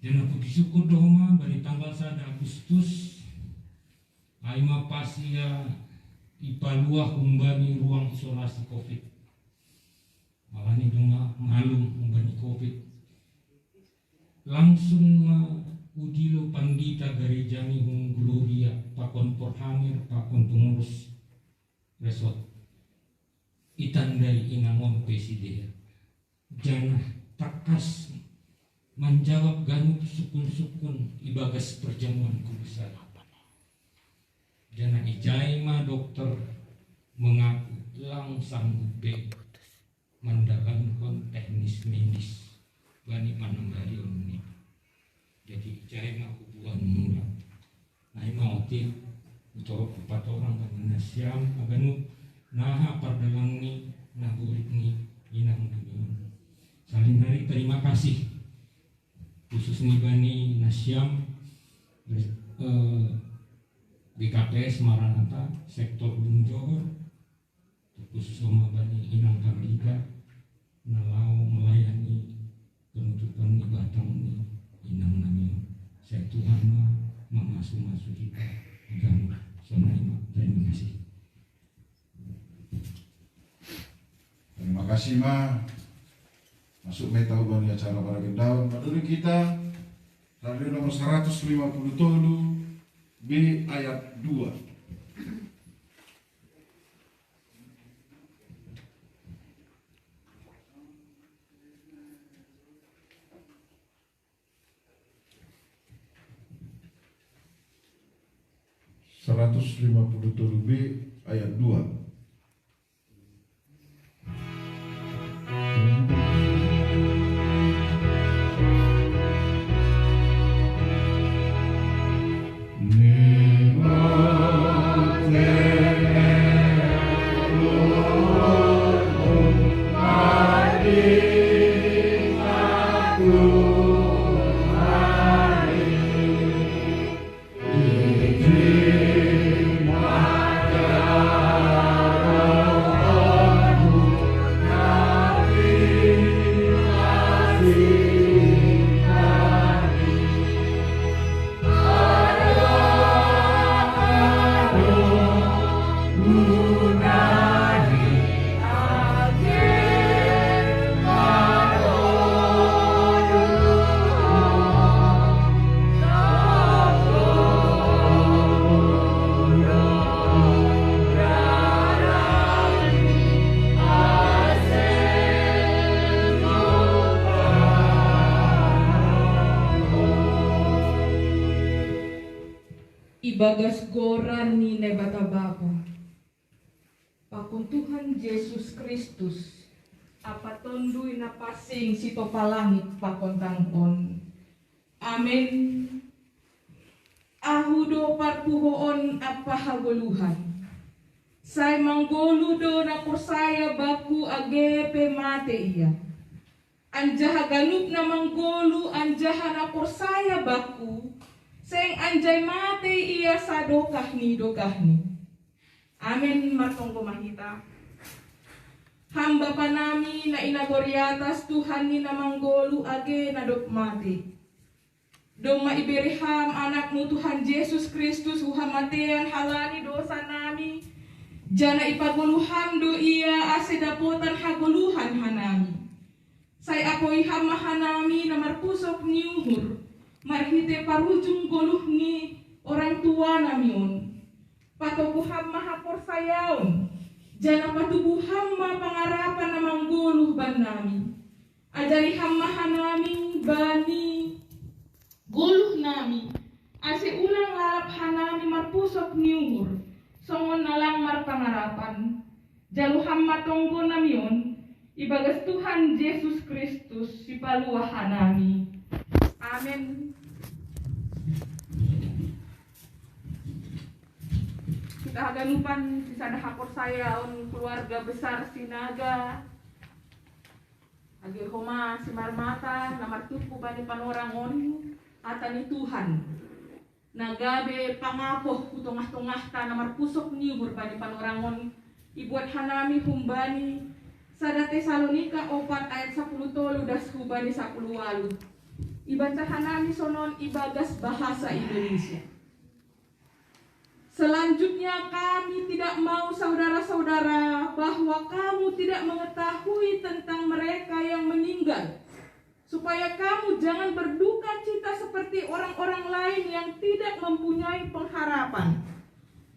dan aku disyukur doma dari tanggal 1 Agustus aima pasia ipaluah umbani ruang isolasi COVID malah ni doma malum umbani COVID langsung udilo pandita garejani hung gloria pakon porhamir pakon pengurus resort itandai inangon presiden janah takas menjawab ganuk sukun-sukun ibagas perjamuan kubesar. Jana ijaima dokter mengaku lang sanggup mendalankan teknis medis bani pananggarion ini. Jadi ijaima kubuan mula. Nah mauti untuk 4 orang karena siam aganu naha pardalang ni naburit ni inang namin. Saling hari terima kasih khusus nih bani Nasyam BKPS Maranatha sektor Gunung Johor khusus sama bani Inang Kartika nalau melayani penutupan di batang ni Inang namin. Saya Tuhan masuk kita dan sonai terima kasih. Terima kasih Ma. Masuk meta ubani acara Paragen Daun Maduri kita radio nomor 150 tolu B ayat 2. B ayat 2. Ibagas goran ni nebata Bapa, pakun Tuhan Yesus Kristus, apa tondui na pasing si topalangit pakon tangkon. Amen. Ahudo parpuhoon apa hagoluhan. Say manggoludo na kursaya baku agepe mate iya. Anjaha ganup na manggolu anjaha na kursaya baku. Seng anjay mate iya sa dokahni. Amen matong kumahita. Hamba pa nami na inagoriatas Tuhan ni namanggolu age na dok mate. Dong maibiriham anak mo Tuhan Yesus Kristus uhamatean halani dosa nami. Jana ipaguluhan do iya asedapotan haguluhan hanami. Say apoy hamahanami na marpusok niuhur. Marhite parujung goluh ni orang tua namion. Patubuham mahapor sayaon. Jana patubuham ma pangarapan namang goluh ban nami. Ajari hamahan nami bani goluh nami. Ase ulang lalap hanami marpusok niumur. Songon nalang marpangarapan. Jaluham matonggo namion. Ibagas Tuhan Yesus Kristus si paluahan nami. Amin. Kita haganupan sisada hapor saya keluarga besar Sinaga. Agi homa si Marmata namar tupu bani panorangon atani Tuhan. Nagabe pangapoh kutongah-tongah ta namar pusok niubur bani panorangon ibuat hanami humbani sada Tesalonika 4 ayat 10 tolu das hubani 10 Ibaca hanami sonon ibagas bahasa Indonesia. Selanjutnya kami tidak mau saudara-saudara bahwa kamu tidak mengetahui tentang mereka yang meninggal, supaya kamu jangan berduka cita seperti orang-orang lain yang tidak mempunyai pengharapan.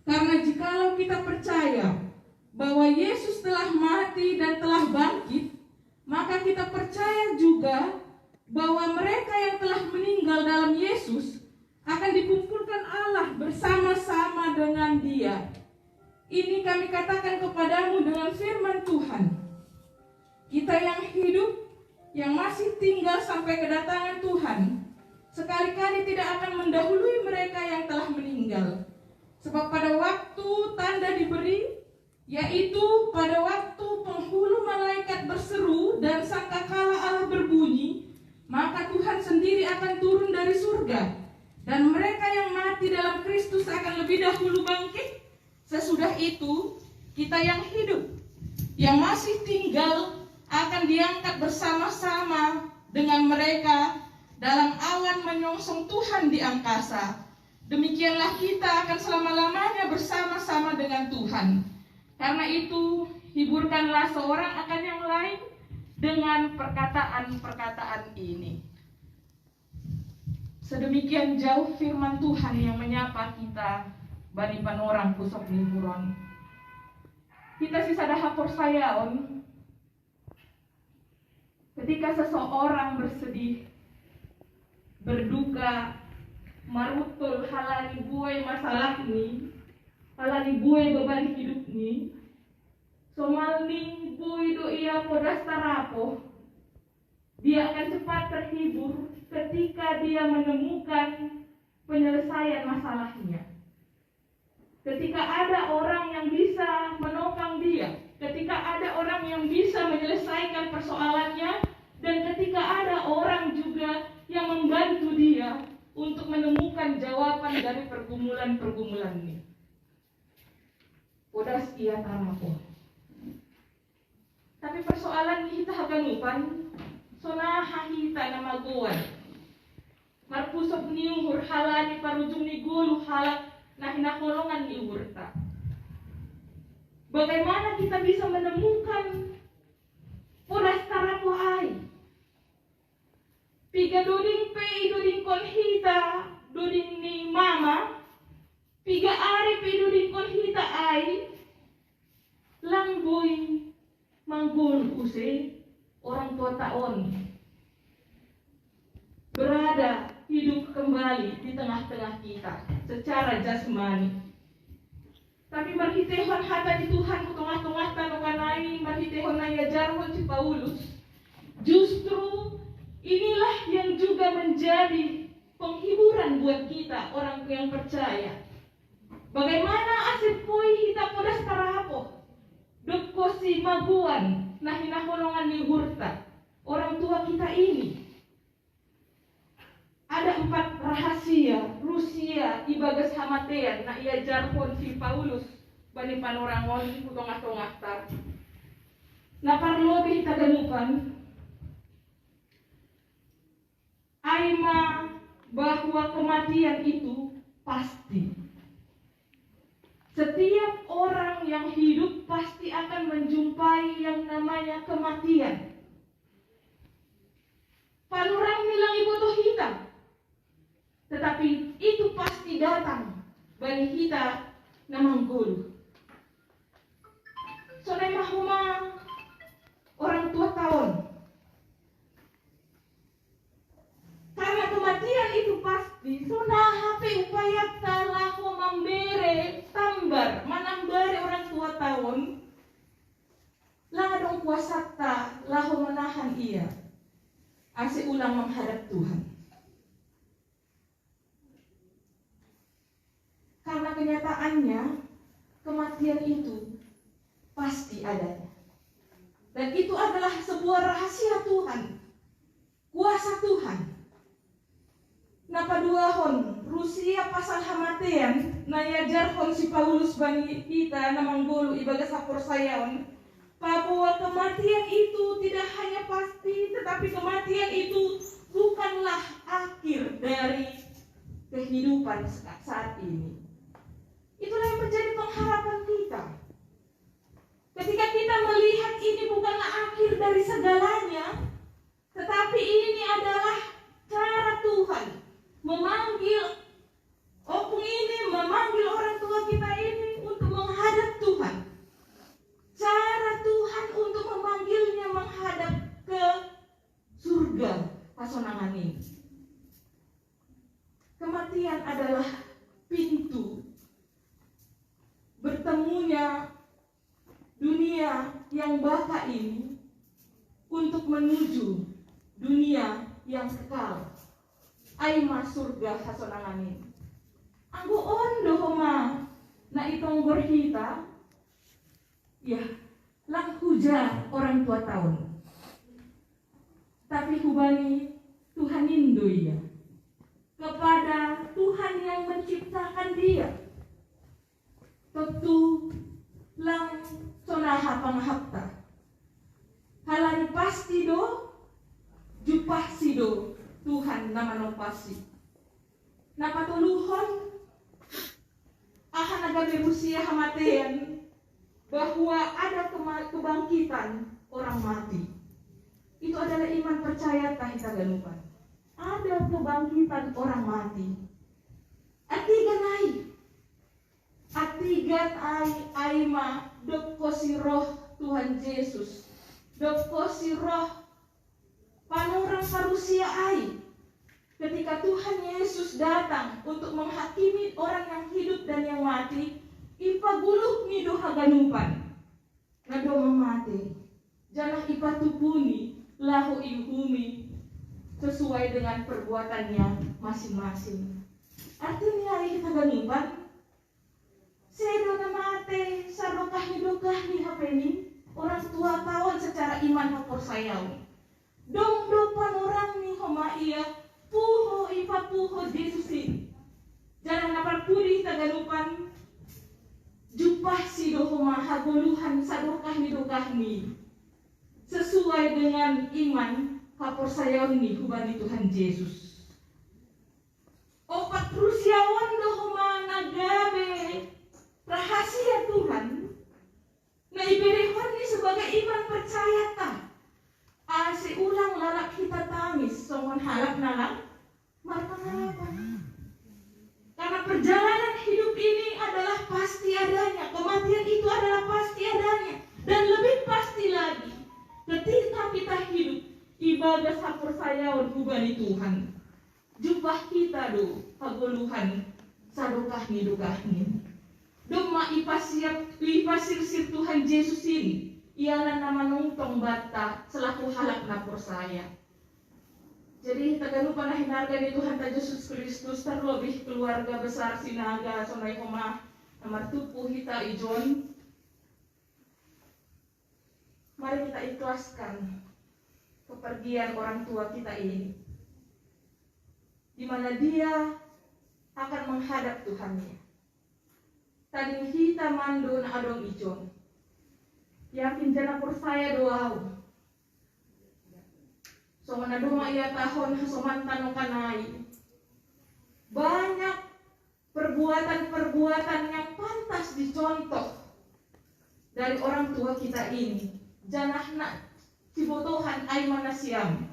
Karena jikalau kita percaya bahwa Yesus telah mati dan telah bangkit, maka kita percaya juga bahwa mereka yang telah meninggal dalam Yesus akan dikumpulkan Allah bersama-sama dengan Dia. Ini kami katakan kepadamu dengan firman Tuhan. Kita yang hidup, yang masih tinggal sampai kedatangan Tuhan, sekali-kali tidak akan mendahului mereka yang telah meninggal. Sebab pada waktu tanda diberi, yaitu pada waktu penghulu malaikat berseru dan sangkakala Allah berbunyi, maka Tuhan sendiri akan turun dari surga, dan mereka yang mati dalam Kristus akan lebih dahulu bangkit. Sesudah itu, kita yang hidup, yang masih tinggal, akan diangkat bersama-sama dengan mereka dalam awan menyongsong Tuhan di angkasa. Demikianlah kita akan selama-lamanya bersama-sama dengan Tuhan. Karena itu, hiburkanlah seorang akan yang lain dengan perkataan-perkataan ini. Sedemikian jauh firman Tuhan yang menyapa kita, Bani Panorang Pusok Liburon. Kita sisa dahapor sayaon. Ketika seseorang bersedih, berduka, marutul halani buai masalah ini, halani buai beban hidup ini, somalning buai do ia podas tarapo, dia akan cepat terhibur ketika dia menemukan penyelesaian masalahnya. Ketika ada orang yang bisa menopang dia, ketika ada orang yang bisa menyelesaikan persoalannya, dan ketika ada orang juga yang membantu dia untuk menemukan jawaban dari pergumulan-pergumulannya. Podas ia tarapo. Tapi persoalan kita haganupan, sonaha kita nama goan. Marpusok niuhur halani parujung ni gulu halak nah hinakolongan ni urta. Bagaimana kita bisa menemukan podas tarapo ai? Piga doding pei doding konhita doding ni mama, piga ari pei doding konhita ai, langboy manggul use orang tua taon berada hidup kembali di tengah-tengah kita secara jasmani. Tapi marhitehon hata di Tuhan ku tengah-tengah tanokanai, marhitehon naya jarhon si Paulus. Justru inilah yang juga menjadi penghiburan buat kita orang yang percaya. Bagaimana asip pui hita podas tarapo, dekosi maguan, nah hinaholongan ni hurta, orang tua kita ini. Ada 4 rahasia Rusia ibagas hamatean na ia jarhon si Paulus bani panorangon kutongah-tongah tar. Na parlobi taganupan aima bahwa kematian itu pasti. Setiap orang yang hidup pasti akan menjumpai yang namanya kematian. Panurang nilang ibotoh hitam. Tetapi itu pasti datang bagi kita namang gulu. Sonai mahuma orang tua tahun. Karena kematian itu pasti, sonah hape upaya talahu membere tambar, manambare orang tua tahun. Langadong kuasata lahu menahan ia. Ase ulang menghadap Tuhan. Karena kenyataannya kematian itu pasti adanya. Dan itu adalah sebuah rahasia Tuhan. Kuasa Tuhan. Napa duahon Rusia pasal hamatean naya jarhon si Paulus bani kita namang gulu ibagas hapor sayaon. Bahwa kematian itu tidak hanya pasti, tetapi kematian itu bukanlah akhir dari kehidupan saat ini. Itulah yang menjadi pengharapan kita. Ketika kita melihat ini bukanlah akhir dari segalanya, tetapi ini adalah cara Tuhan memanggil opung ini, memanggil orang tua kita ini untuk menghadap Tuhan. Cara Tuhan untuk memanggilnya menghadap ke surga hasonanganin. Kematian adalah pintu bertemunya dunia yang baka ini untuk menuju dunia yang kekal. Aima surga hasonanganin. Anggo ondo homa na itong gorhita, ya, lang huja orang tua tahun. Tapi hubani Tuhan Indo ya, kepada Tuhan yang menciptakan dia. Tentu lang sonaha panghapta. Halani pasti do, jupah sido Tuhan nama nopasi. Napatuluhon akan agak Rusia hamatean bahwa ada kebangkitan orang mati. Itu adalah iman percaya tahita ganupan. Ada kebangkitan orang mati. Atigan aima dokkosi roh Tuhan Yesus. Dokkosi roh panurang manusia ai. Ketika Tuhan Yesus datang untuk menghakimi orang yang hidup dan yang mati, ipa guluh ni doha ganupan. Nado memati. Janah ipa tupuni lahu ihumi sesuai dengan perbuatannya masing-masing. Artinya hari kita ganupan, sedo na mate, sarokah ni hapeni, orang tua tahun secara iman hapor sayaw. Dong dopan orang ni homa iya, puho ipa puho Yesusin. Jangan napar puri taganupan, jupah si dohoma hagoluhan sadokah ni sesuai dengan iman hapor sayaw ni hubani Tuhan Yesus. Opat Rusiawan dohoma nagabe rahasia Tuhan. Na iberehon ni sebagai iman percaya ta. Ase ulang lalak kita tangis songon halap nalang marpangalapan. Karena perjalanan hidup ini adalah pasti adanya, kematian itu adalah pasti adanya, dan lebih pasti lagi ketika kita hidup ibadah sapur sayawan hubani Tuhan. Jubah kita do paguluhan sadokah ni Doma ipasir Tuhan Yesus ini. Ialah nama nungtong bata selaku halak napor saya. Jadi tagalupa na hinarga ni Tuhan ta Yesus Kristus terlebih keluarga besar sinaga sonay homa nomor tupu hita ijon. Mari kita ikhlaskan kepergian orang tua kita ini, di mana dia akan menghadap Tuhannya. Tadi kita mandun adong ijon. Yakin jana persaya doau. Somana doma ia tahun soman tanokanai. Banyak perbuatan-perbuatan yang pantas dicontoh dari orang tua kita ini. Janahna cibotohan ay manasiam.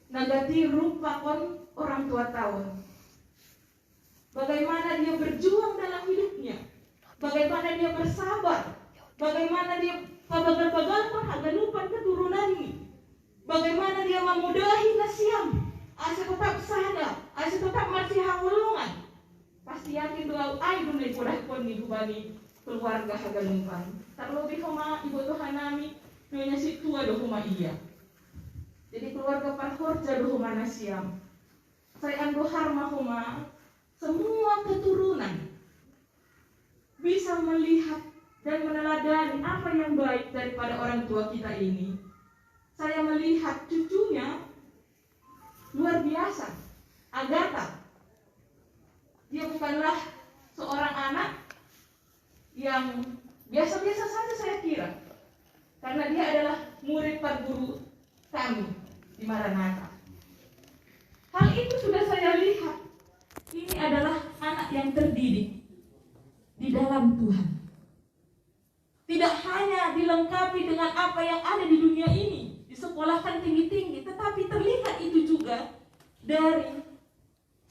Nagati rupa kon orang tua tahun. Bagaimana dia berjuang dalam hidupnya. Bagaimana dia bersabar. Bagaimana dia pabagal-pagal pun hagalupan keturunannya. Bagaimana dia memudahi nasiam. Asa tetap sada, asa tetap masih hawulungan. Pasti yakin doa ay dunay pun ni hubani keluarga hagalupan. Terlebih homa ibu Tuhan nami nyonya si tua do homa iya. Jadi keluarga parhorja do homa nasiam. Saya ando harma homa semua keturunan bisa melihat dan meneladani apa yang baik daripada orang tua kita ini. Saya melihat cucunya luar biasa, Agatha. Dia bukanlah seorang anak yang biasa-biasa saja saya kira, karena dia adalah murid Pak Guru kami di Maranatha. Hal itu sudah saya lihat. Ini adalah anak yang terdidik di dalam Tuhan. Tidak hanya dilengkapi dengan apa yang ada di dunia ini, disekolahkan tinggi-tinggi, tetapi terlihat itu juga dari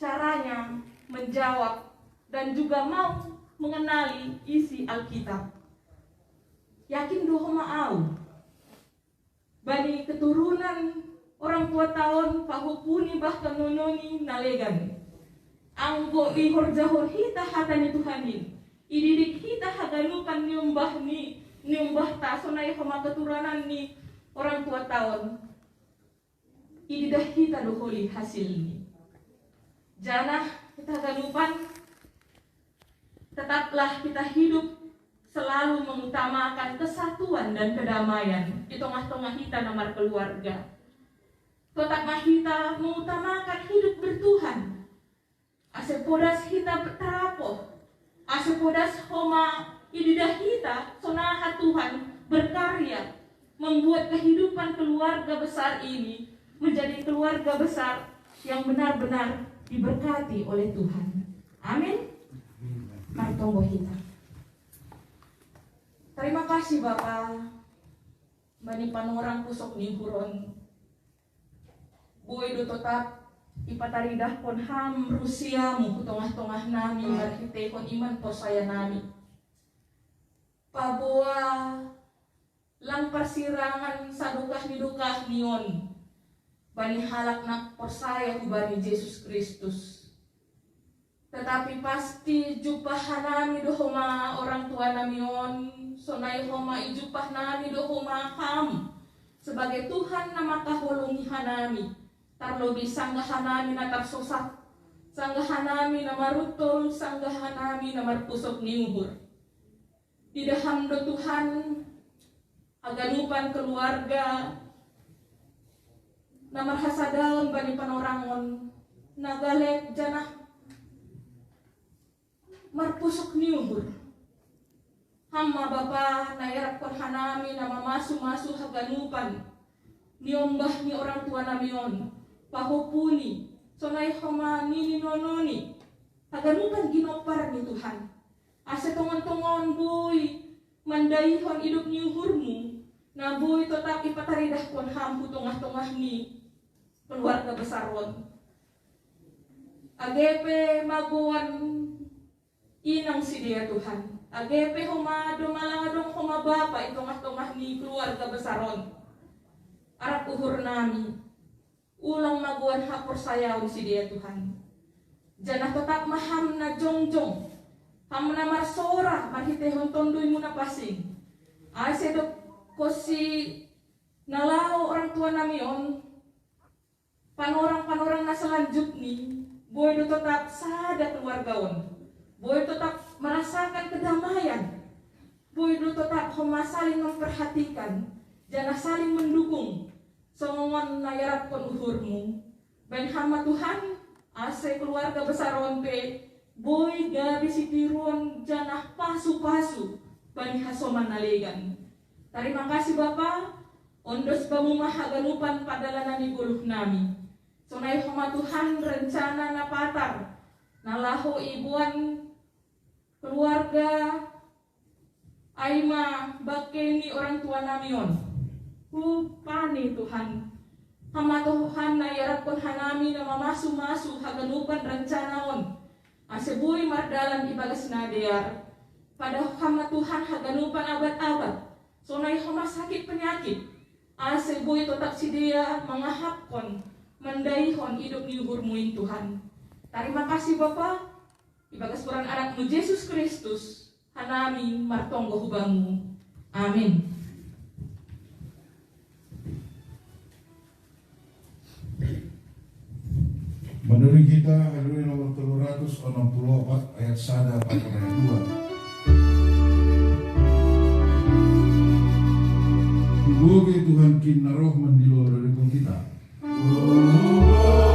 caranya menjawab dan juga mau mengenali isi Alkitab. Yakin dohoma au bani keturunan orang tua tahun pahupuni bahkan nononi nalegan. Anggo ihor jahor hita hatani Tuhanin. Ididik hita haganukan niumbah ta sonai homa keturunan ni orang tua tahun. Ididah hita doholi hasil ni. Janah kita haganupan, tetaplah kita hidup selalu mengutamakan kesatuan dan kedamaian di tengah-tengah kita nomor keluarga. Tetaplah kita mengutamakan hidup bertuhan. Asepodas kita bertarapoh, asepodas homa ididah kita sonaha Tuhan berkarya membuat kehidupan keluarga besar ini menjadi keluarga besar yang benar-benar diberkati oleh Tuhan. Amin. Mari tunggu kita. Terima kasih Bapak. Bani panorang pusok nihuron. Boy do tetap ipataridah pon ham Rusia mu tengah-tengah nami marhite kon iman po saya nami. Paboa lang persirangan sadukah nidukah nion. Bani halak nak persaya bani Yesus Kristus. Tetapi pasti jupah nami dohoma orang tua namion, sonai homa ijupah nami dohoma ham sebagai Tuhan nama kahulungi hanami. Tarlobi sanggahanami na tarsosak, sanggahanami na marutol, sanggahanami na marpusok niuhur. Didaham do Tuhan, aganupan keluarga, na marhasadaon bani panorangon, nagalek janah marpusok niuhur. Hamma Bapa na yarap kon hanami na mamasu-masu haganupan, niombah ni orang tua namion. Pahupuni, sonai homa nini nononi, haganupan ginopar ni Tuhan. Ase tongon-tongon boy, mandaihon hidup ni uhurmu, na boy tetap ipataridah kon hampu tongah-tongah ni keluarga besar ron. Agepe maguan inang si dia Tuhan. Agepe homa domalangadong homa bapa itongah-tongah ni keluarga besar ron. Arap uhur nami. Ulang maguan hapor sayaw si dia Tuhan. Janah tetap maham na jongjong. Ham na marsora marhitehon tondoy mo na pasing. Ase do kosi nalao orang tua namion. Panorang-panorang na selanjutnya. Boy do tetap sada keluargaon. Boy tetap merasakan kedamaian. Boy do tetap homa saling memperhatikan. Janah saling mendukung. Songon nayarap kon uhurmu. Ben hama Tuhan, ase keluarga besar onpe, boy gabi sitiruan janah pasu-pasu, bani hasoman nalegan. Terima kasih Bapa, ondos bamumah haganupan padalanan ibuluh nami. Sonai hama Tuhan rencana napatar, nalaho ibuan keluarga, aima bakeni orang tua namion. Pani Tuhan, hama Tuhan na yarap kon hanami na mamasu-masu haganupan rencanaon. Asebuy mardalan ibagas na diar. Pada hama Tuhan haganupan abad-abad. Sonay hama sakit penyakit. Asebuy tetap si dia mangahapkon, mandaihon hidup ni uhurmuin Tuhan. Terima kasih Bapa. Ibagas puran anakmu Yesus Kristus, hanami martonggo hubamu. Amin. Menurut kita Haleluya nomor 364 ayat 1 pasal ayat 2. Bugi Tuhan kinna roh mendilo dari kita. Oh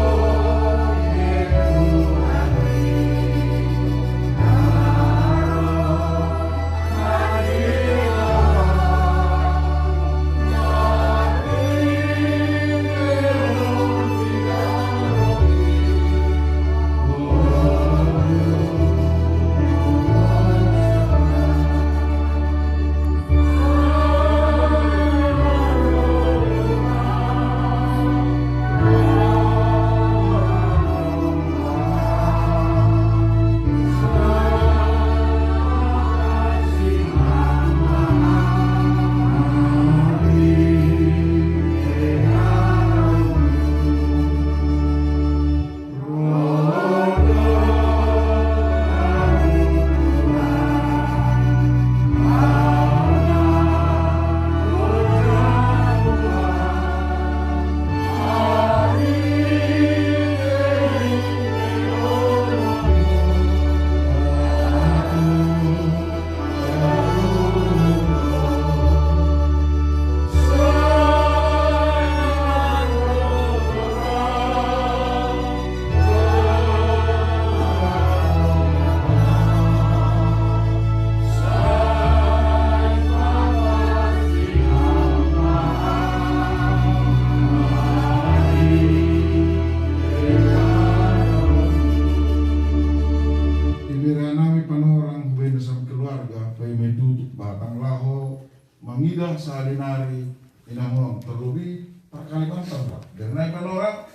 yang sehari-hari inamong terlebih per Kalimantan Pak. Dan naikkan orang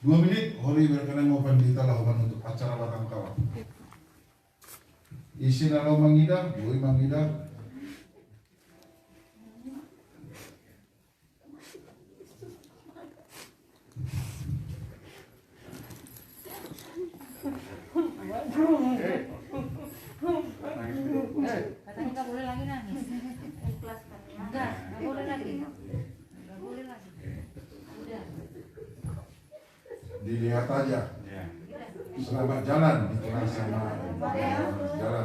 2 menit, holi berkenan mau pandita lakukan untuk acara batang kawat. Isi nalau mangida, bui mangida. Katanya nggak boleh lagi nangis. Enggak boleh lagi. Nggak boleh lagi. Udah. Dilihat aja. Selamat jalan di kelas sama jalan.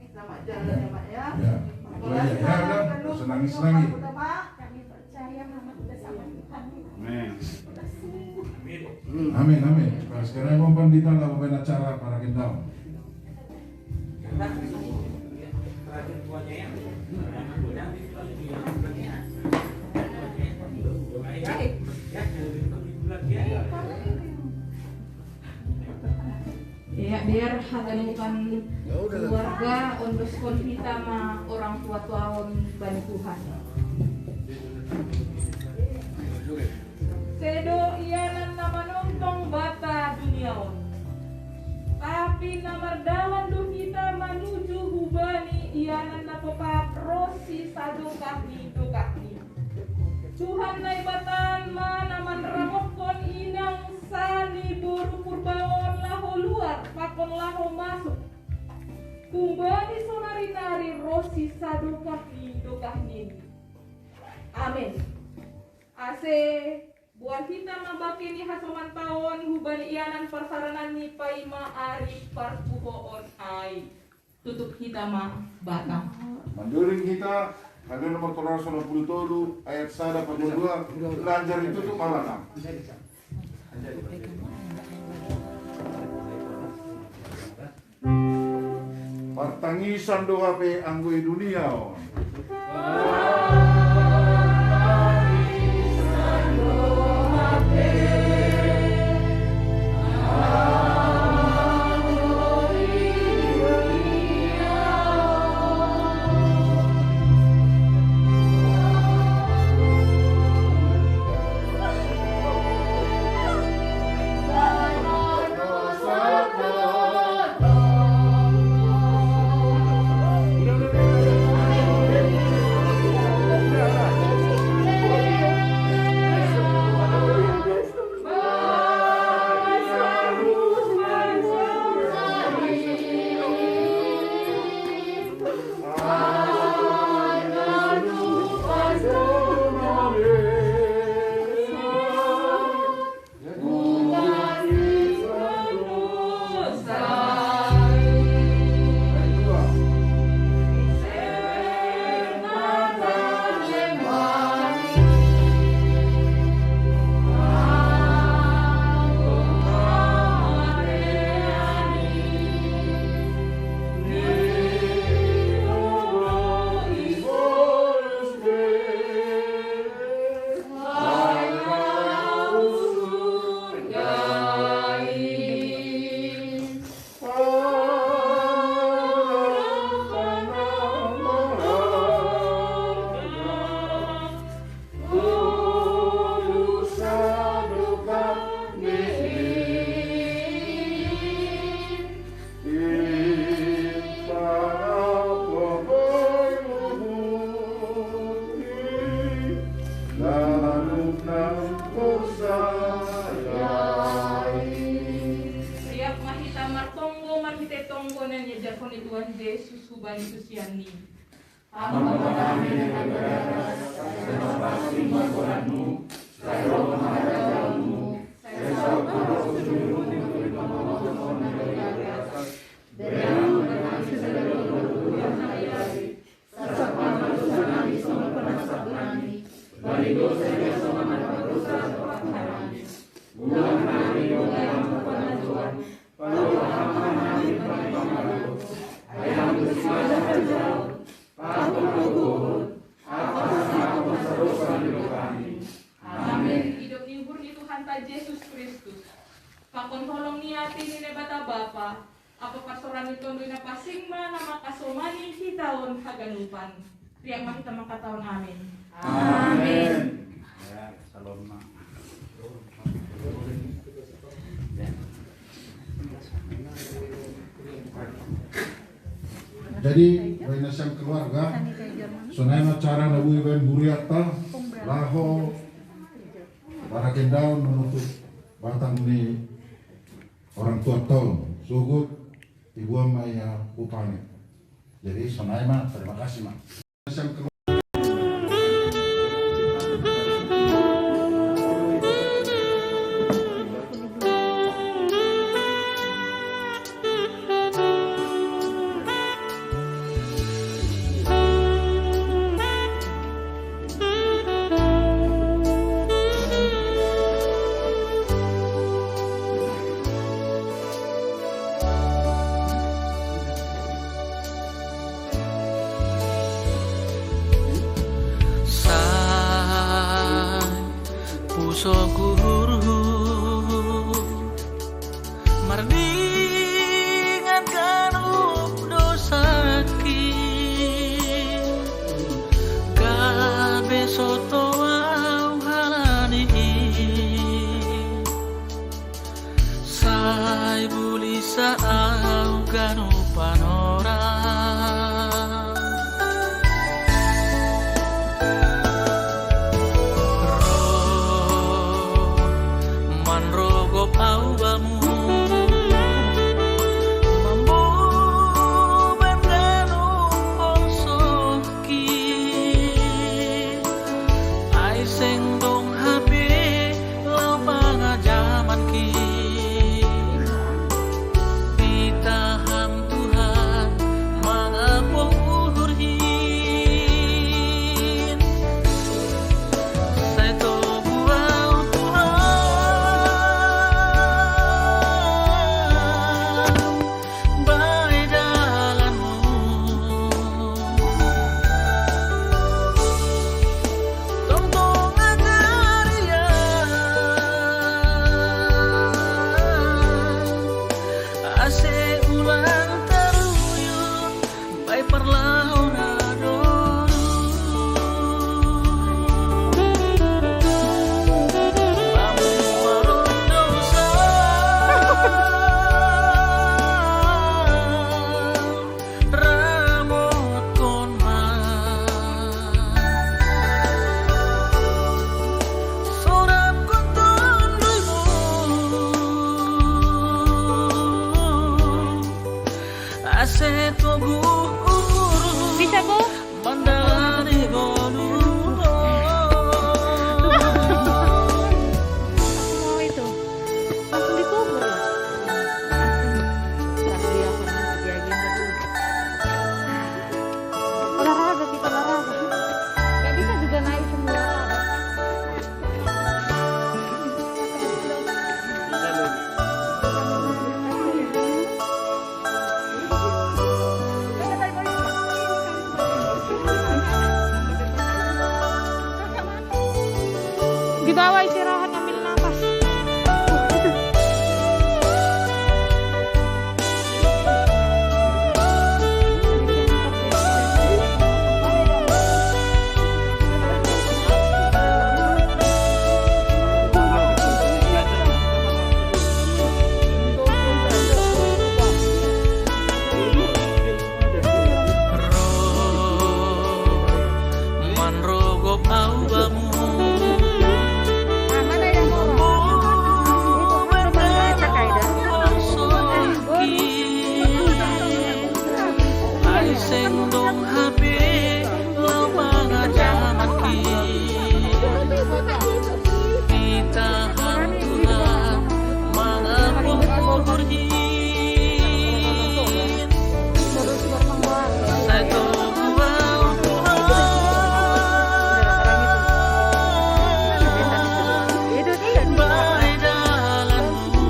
Selamat jalan ya Pak ya. Ya, itu aja. Ya udah, senang-senangi. Kami percaya Mama sudah sama Tuhan. Amin, amin. Nah, sekarang mau pandita lakukan acara para gendam. Ya biar haganukan keluarga ondoskon kita ma orang tua tuaon bani Tuhan. Sedo ianan nama nontong bata duniaon. Tapi namardawan do kita menuju hubani ianan napopap rosi sado kaki do kaki. Tuhan nai batan ma naman ramokon inang sani boru purbaon laho luar pakon laho masuk. Kumbani sonari-nari rosi sado kaki do kaki. Amin. Ase buat kita mabakini hasoman tahun hubani ianan persaranan ni paima ari parpuhoon ai tutup kita ma batang. Manduring kita ada nomor 387 ayat 1 pada 2 lanjar itu tuh malam. Partangisan doa pe anggoi dunia. Tuhan Yesus hubani susiani. Ampun kami dengan berdoa, dan pasti Tuhanmu, saya menghadapmu, saya selalu seluruh dari pembangunan dari atas, dari dengan seluruh yang hayati, sesama dosa kami sama penasab kami, bagi dosa yang sama dosa kami, bukan kami yang kepada Tuhan, kalau kami panggilan, ayam bersama jauh. Aku bersyukur atas nama dosa kami. Tuhan Yesus Kristus. Pakon holong niati ni bata bapa. Apa pastoran itu na pasingma nama kasomani hitaon haganupan. Riang makita makataon amin. Amin. Ya, salam. Jadi, yang keluarga, sonai cara nabui ben buriata, laho, barakin daun menutup batang ni orang tua tahun, sugut, ibu maya upane. Jadi sonai mah, terima kasih mah. Yang keluarga. puso guru mardingan kanup dosaki kabe soto au halani sai bulisa au kanu panora aubamu mambo benganu onsoki ai sendong hape lau pangajaman ki ditahan Tuhan mangapurhin saya to bisa bu mandalani golu mau itu langsung dikubur lah tapi akan di agenda dulu olahraga kita olahraga nggak bisa juga naik semua di bawah istirahat ambil nafas. Manrogop aubamu sendong hape lau pangajaman ki ditahan Tuhan mangapurhin saya tobuau Tuhan baik dalammu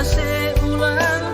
ase ulang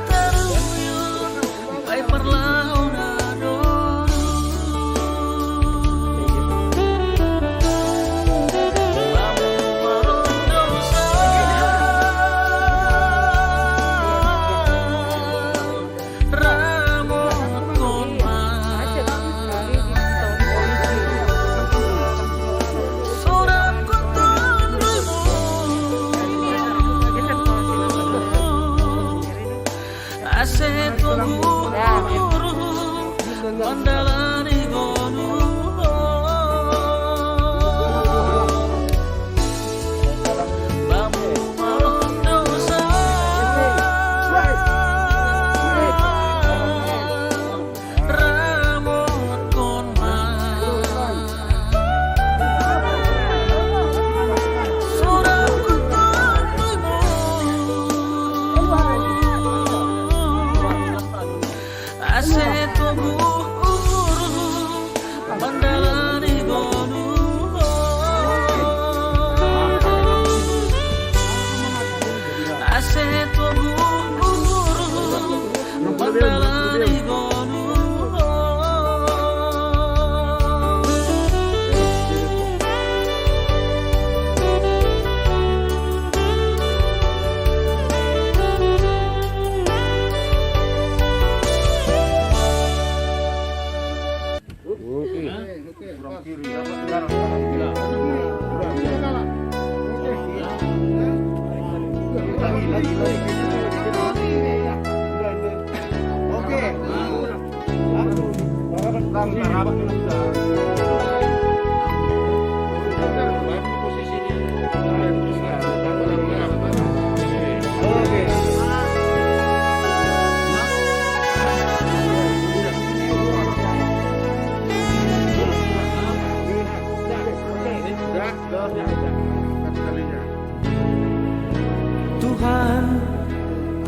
Tuhan,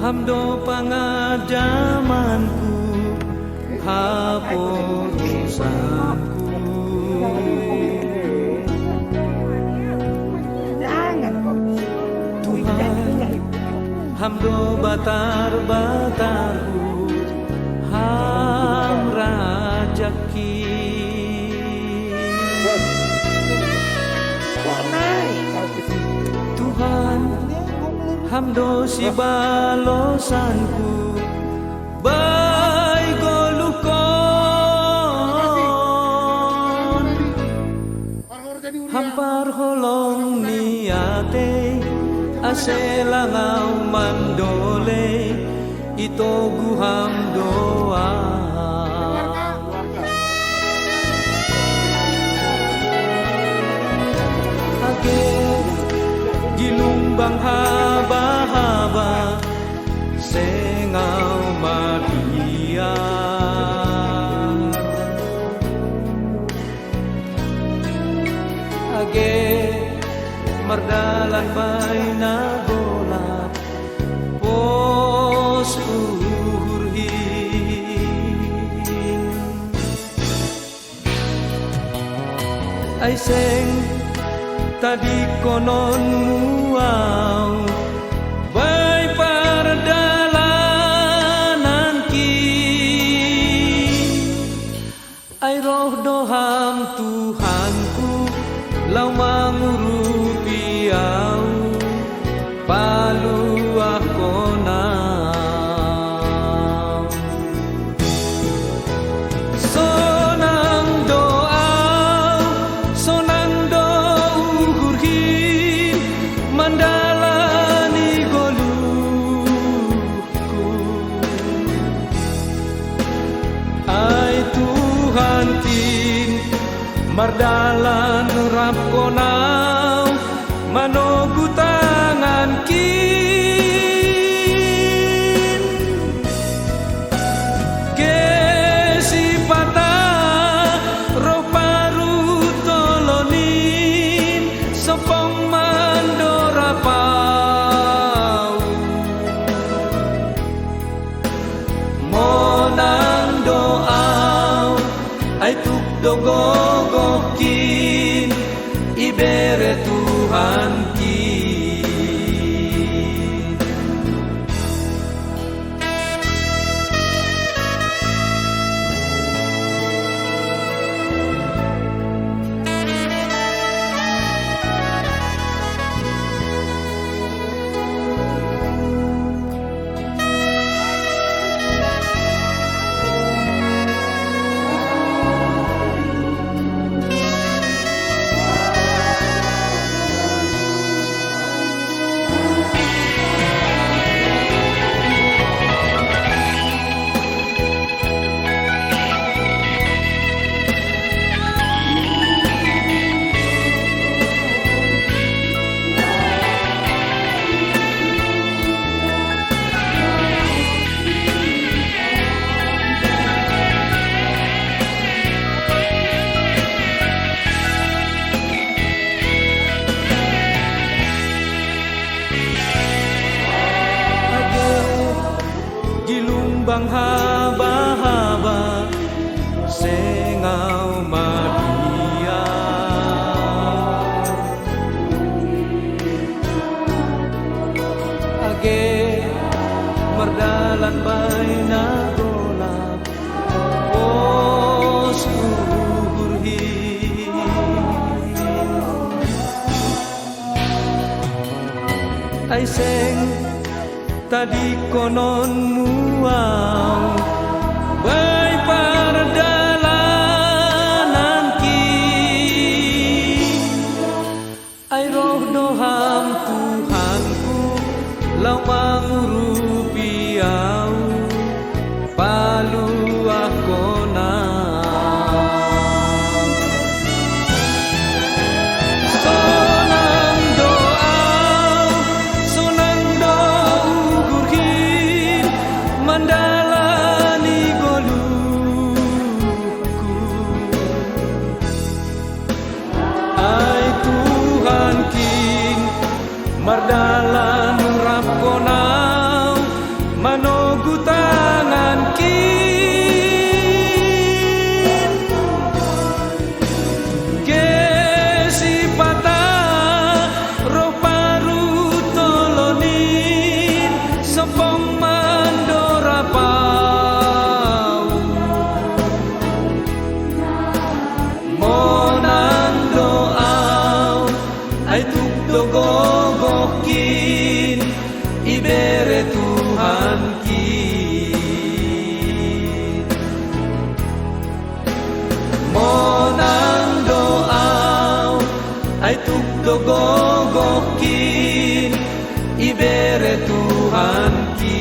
hamdo pangadamanku, hapur dosaku. Tuhan, hamdo batar-batarku, ham rajaki. Tuhan, hamdo si balosanku, baik golukon, hampar holong niate, aselangau mandole, ito guham doa. Gilumbang haba-haba sengau madia, age mardalan bay na bola pos uhurhin ay seng tadi konon muau bay pardalanan ki ay roh doham Tuhanku lau mangurupi au paluah konau sonang doa mandalani goluku ay Tuhan tin mardalan rap konau manogu tangan kin kesipata roh paru tolonin sopong monang doa ay tukdogogokin ibere Tuhan kin. ai seng tadi konon muau bai pardalanan ki ai roh doham Tuhanku lau mangurupi au palu akona mardalan rap konau manogu tangan kin gesi patah roh paru tolonin sopong mandora pau monang doau ai tuk dogo kin ibere Tuhan kin monang doau ai tuk dogo kin ibere Tuhan kin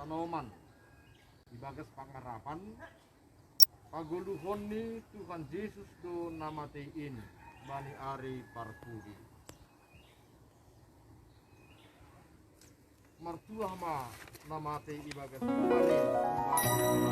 tanoman ibagas pangarapan paguluhon ni Tuhan Yesus do namatein bani ari parpudi martua ma namate ibagas panin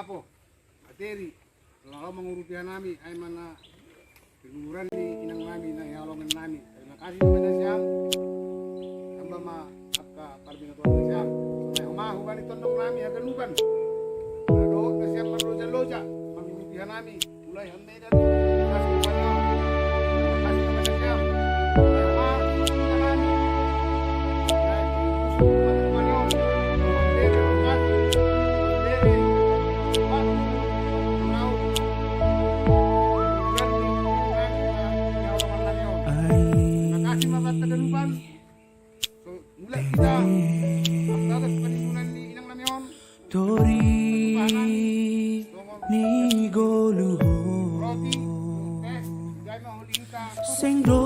Papo, Ateri, lalu menguruti nami, ay mana keluhuran di inang nami na ihalongan nami. Terima kasih kepada siang, hamba ma apka parbina tuan siang. May humahu bani tondok nami akan luban. Lalu na siang marloja-loja, menguruti nami, mulai hande dan kasih kepada siang. May humahu nami. Ni goluho Sengdo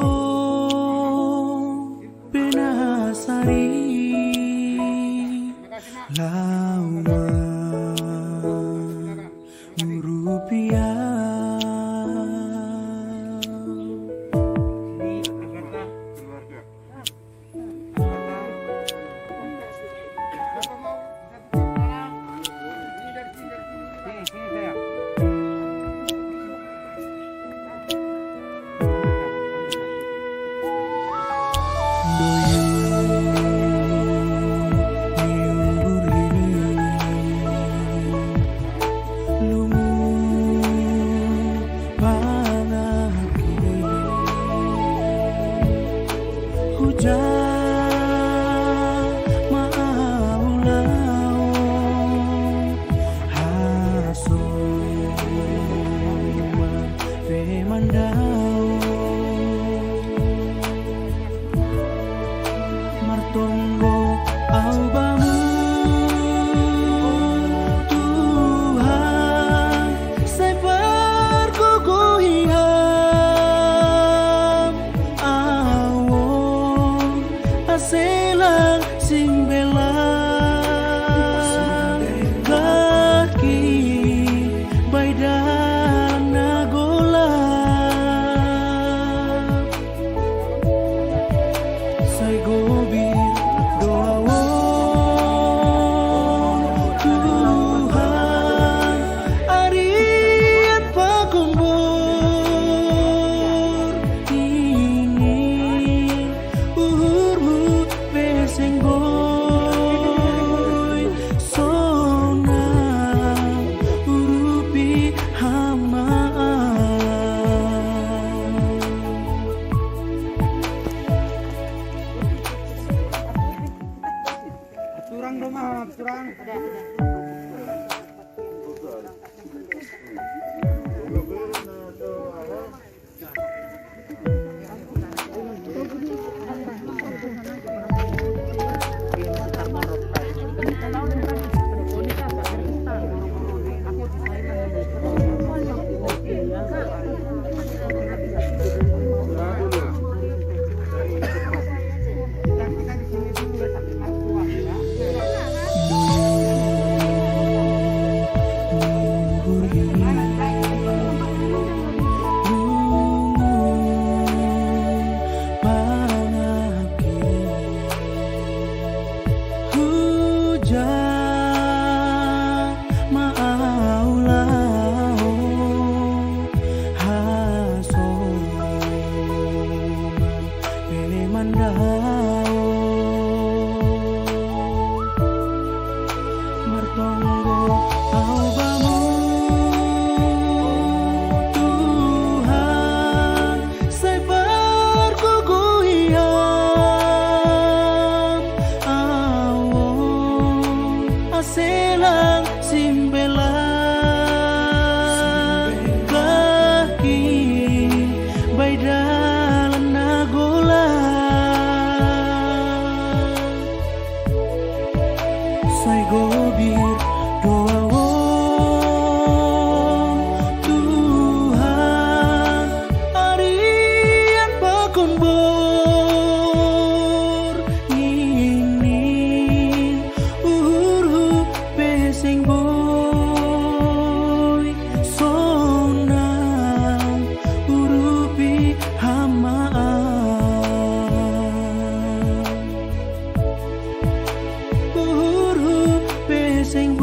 Benasari Lauma Rupiah Sing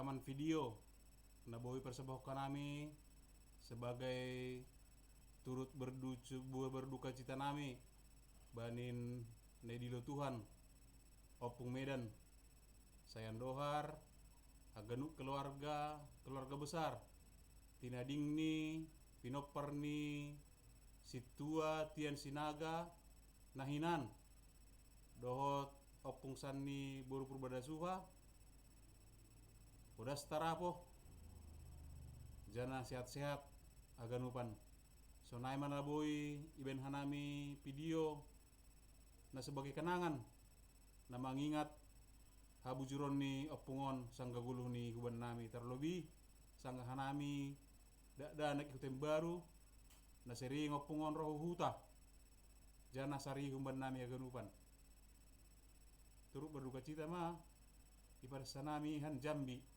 rekaman video na boy persebahukan nami sebagai turut berduka cita nami banin nedilo Tuhan opung Medan sayan dohar aganuk keluarga besar tinading ni pinopar ni situa tian sinaga nahinan dohot opung sanni boru purbada suha udah starapo jana sehat-sehat aganupan so naik mana boy iben hanami video na sebagai kenangan na mengingat habujuron ni opungon sangga guluh ni guban nami terlebih sangga hanami dak anak ikutin baru na sering opungon roh huta jana sari guban nami aganupan turut berduka cita mah ibadah sanami han Jambi